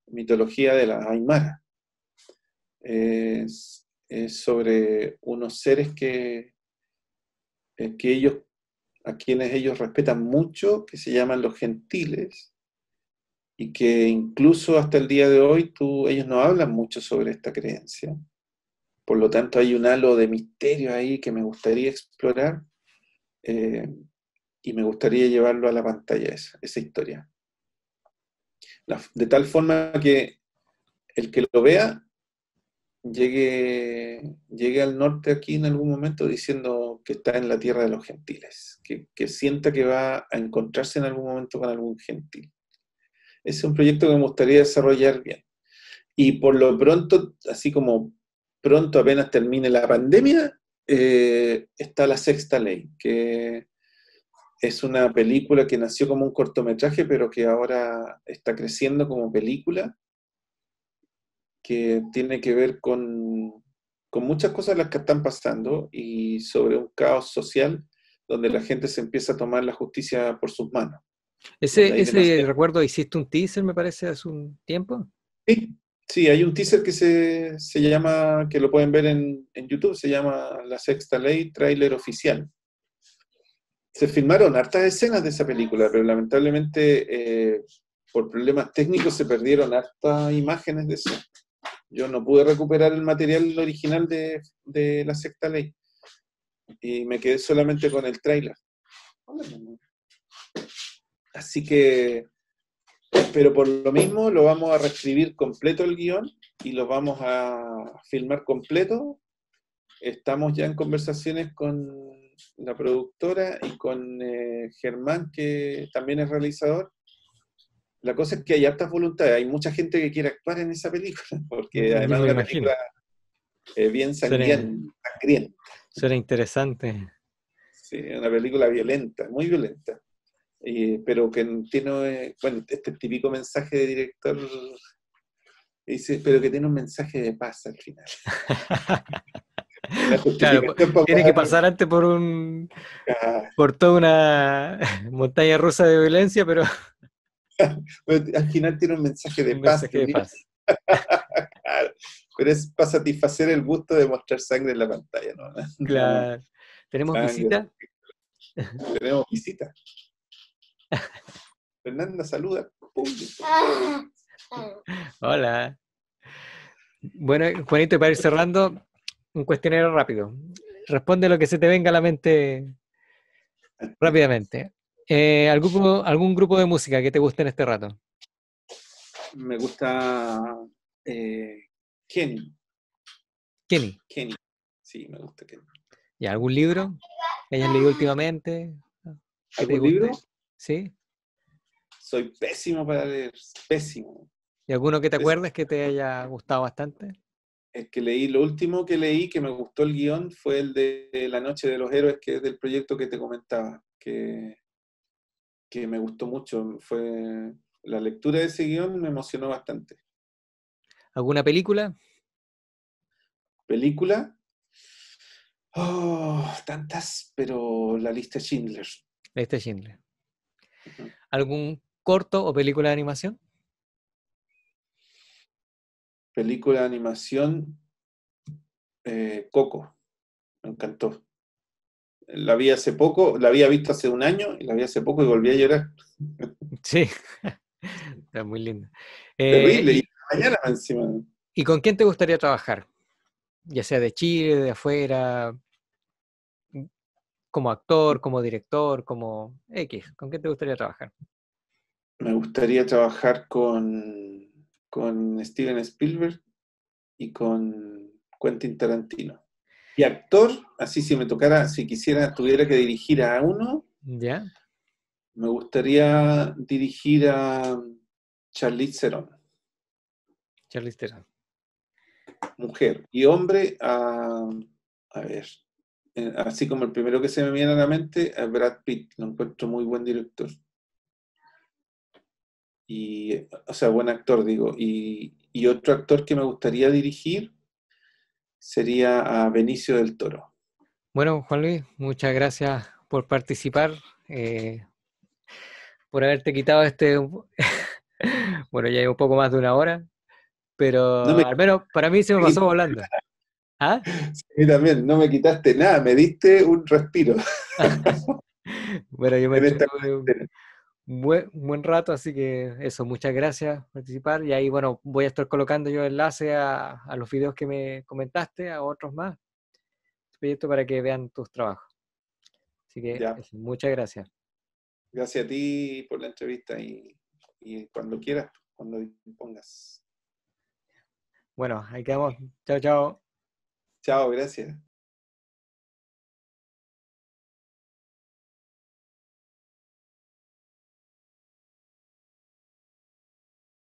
Speaker 2: mitología de la Aymara. Es sobre unos seres que ellos, a quienes ellos respetan mucho, que se llaman los gentiles, y que incluso hasta el día de hoy ellos no hablan mucho sobre esta creencia. Por lo tanto, hay un halo de misterio ahí que me gustaría explorar eh, y me gustaría llevarlo a la pantalla, esa historia. De tal forma que el que lo vea llegue al norte aquí en algún momento diciendo que está en la tierra de los gentiles, que sienta que va a encontrarse en algún momento con algún gentil. Ese es un proyecto que me gustaría desarrollar bien. Y por lo pronto, así como pronto apenas termine la pandemia, está La Sexta Ley, que es una película que nació como un cortometraje, pero que ahora está creciendo como película, que tiene que ver con muchas cosas las que están pasando y sobre un caos social donde la gente se empieza a tomar la justicia por sus manos, donde hay
Speaker 1: ese
Speaker 2: demasiado.
Speaker 1: recuerdo, hiciste un teaser, me parece, hace un tiempo.
Speaker 2: Sí, sí, hay un teaser que se llama, que lo pueden ver en YouTube, se llama La Sexta Ley, tráiler oficial. Se filmaron hartas escenas de esa película, pero lamentablemente por problemas técnicos se perdieron hartas imágenes de eso. Yo no pude recuperar el material original de La Sexta Ley y me quedé solamente con el tráiler. Así que, pero por lo mismo lo vamos a reescribir completo el guión y lo vamos a filmar completo. Estamos ya en conversaciones con la productora y con Germán, que también es realizador. La cosa es que hay hartas voluntades, hay mucha gente que quiere actuar en esa película, porque además es
Speaker 1: Me
Speaker 2: una
Speaker 1: imagino.
Speaker 2: película bien
Speaker 1: Suena,
Speaker 2: sangrienta.
Speaker 1: suena interesante.
Speaker 2: Sí, es una película violenta, muy violenta. Pero que tiene, bueno, este típico mensaje de director, dice, pero que tiene un mensaje de paz al final. La
Speaker 1: Claro,
Speaker 2: justificación para
Speaker 1: tiene que
Speaker 2: poder,
Speaker 1: pasar antes
Speaker 2: ah,
Speaker 1: por toda una montaña rusa de violencia, pero
Speaker 2: al final tiene un mensaje de
Speaker 1: un
Speaker 2: paz,
Speaker 1: mensaje
Speaker 2: de
Speaker 1: de
Speaker 2: unión.
Speaker 1: paz.
Speaker 2: Claro, pero es para satisfacer el gusto de mostrar sangre en la pantalla, ¿no? No,
Speaker 1: Claro. ¿Tenemos
Speaker 2: sangre.
Speaker 1: visita?
Speaker 2: Tenemos visita. Fernanda, saluda.
Speaker 1: Hola. Bueno, Juanito, y para ir cerrando, un cuestionario rápido. Responde lo que se te venga a la mente rápidamente. ¿Algún grupo de música que te guste en este rato?
Speaker 2: Me gusta Kenny.
Speaker 1: Kenny.
Speaker 2: Kenny. Sí, me gusta Kenny.
Speaker 1: ¿Y algún libro que hayas leído últimamente que te
Speaker 2: ¿Algún libro?
Speaker 1: guste? ¿Sí?
Speaker 2: Soy pésimo para leer. Pésimo.
Speaker 1: ¿Y alguno que te
Speaker 2: Pésimo.
Speaker 1: acuerdes que te haya gustado bastante?
Speaker 2: El que leí, lo último que leí que me gustó el guión fue el de La Noche de los Héroes, que es del proyecto que te comentaba, que me gustó mucho. Fue la lectura de ese guión me emocionó bastante.
Speaker 1: ¿Alguna película?
Speaker 2: Película, oh, tantas, pero la lista de Schindler.
Speaker 1: Este Schindler.
Speaker 2: Ujú.
Speaker 1: ¿Algún corto o película de animación?
Speaker 2: Película de animación, Coco, me encantó. La vi hace poco, la había visto hace un año y la vi hace poco y volví a llorar.
Speaker 1: Sí, está muy lindo. Eh,
Speaker 2: Terrible, y
Speaker 1: ¿y,
Speaker 2: mañana encima.
Speaker 1: y con quién te gustaría trabajar? Ya sea de Chile, de afuera, como actor, como director, como X. ¿Con quién te gustaría trabajar?
Speaker 2: Me gustaría trabajar con Steven Spielberg y con Quentin Tarantino. Y actor, así si me tocara, si quisiera, tuviera que dirigir a uno,
Speaker 1: ¿Ya?
Speaker 2: me gustaría dirigir a Charlize Theron,
Speaker 1: Charlize Theron.
Speaker 2: mujer, y hombre a ver, así como el primero que se me viene a la mente, a Brad Pitt, lo encuentro muy buen director. Y, o sea, buen actor, digo. Y otro actor que me gustaría dirigir sería a Benicio del Toro.
Speaker 1: Bueno, Juan Luis, muchas gracias por participar, eh, por haberte quitado bueno, ya hay un poco más de una hora,
Speaker 2: No
Speaker 1: pero
Speaker 2: me,
Speaker 1: al menos para mí se me pasó volando. ¿Ah?
Speaker 2: a mí también, no me quitaste nada, me diste un respiro
Speaker 1: Bueno, yo me
Speaker 2: en esta
Speaker 1: entretuve
Speaker 2: cuarentena.
Speaker 1: un buen rato, así que eso, muchas gracias por participar. Y ahí, bueno, voy a estar colocando yo enlace a los videos que me comentaste, a otros más, proyecto para que vean tus trabajos. Así que
Speaker 2: Ya,
Speaker 1: eso, muchas gracias.
Speaker 2: gracias a ti por la entrevista y cuando quieras, cuando dispongas.
Speaker 1: Bueno, ahí quedamos. Chao, chao.
Speaker 2: Chao, gracias.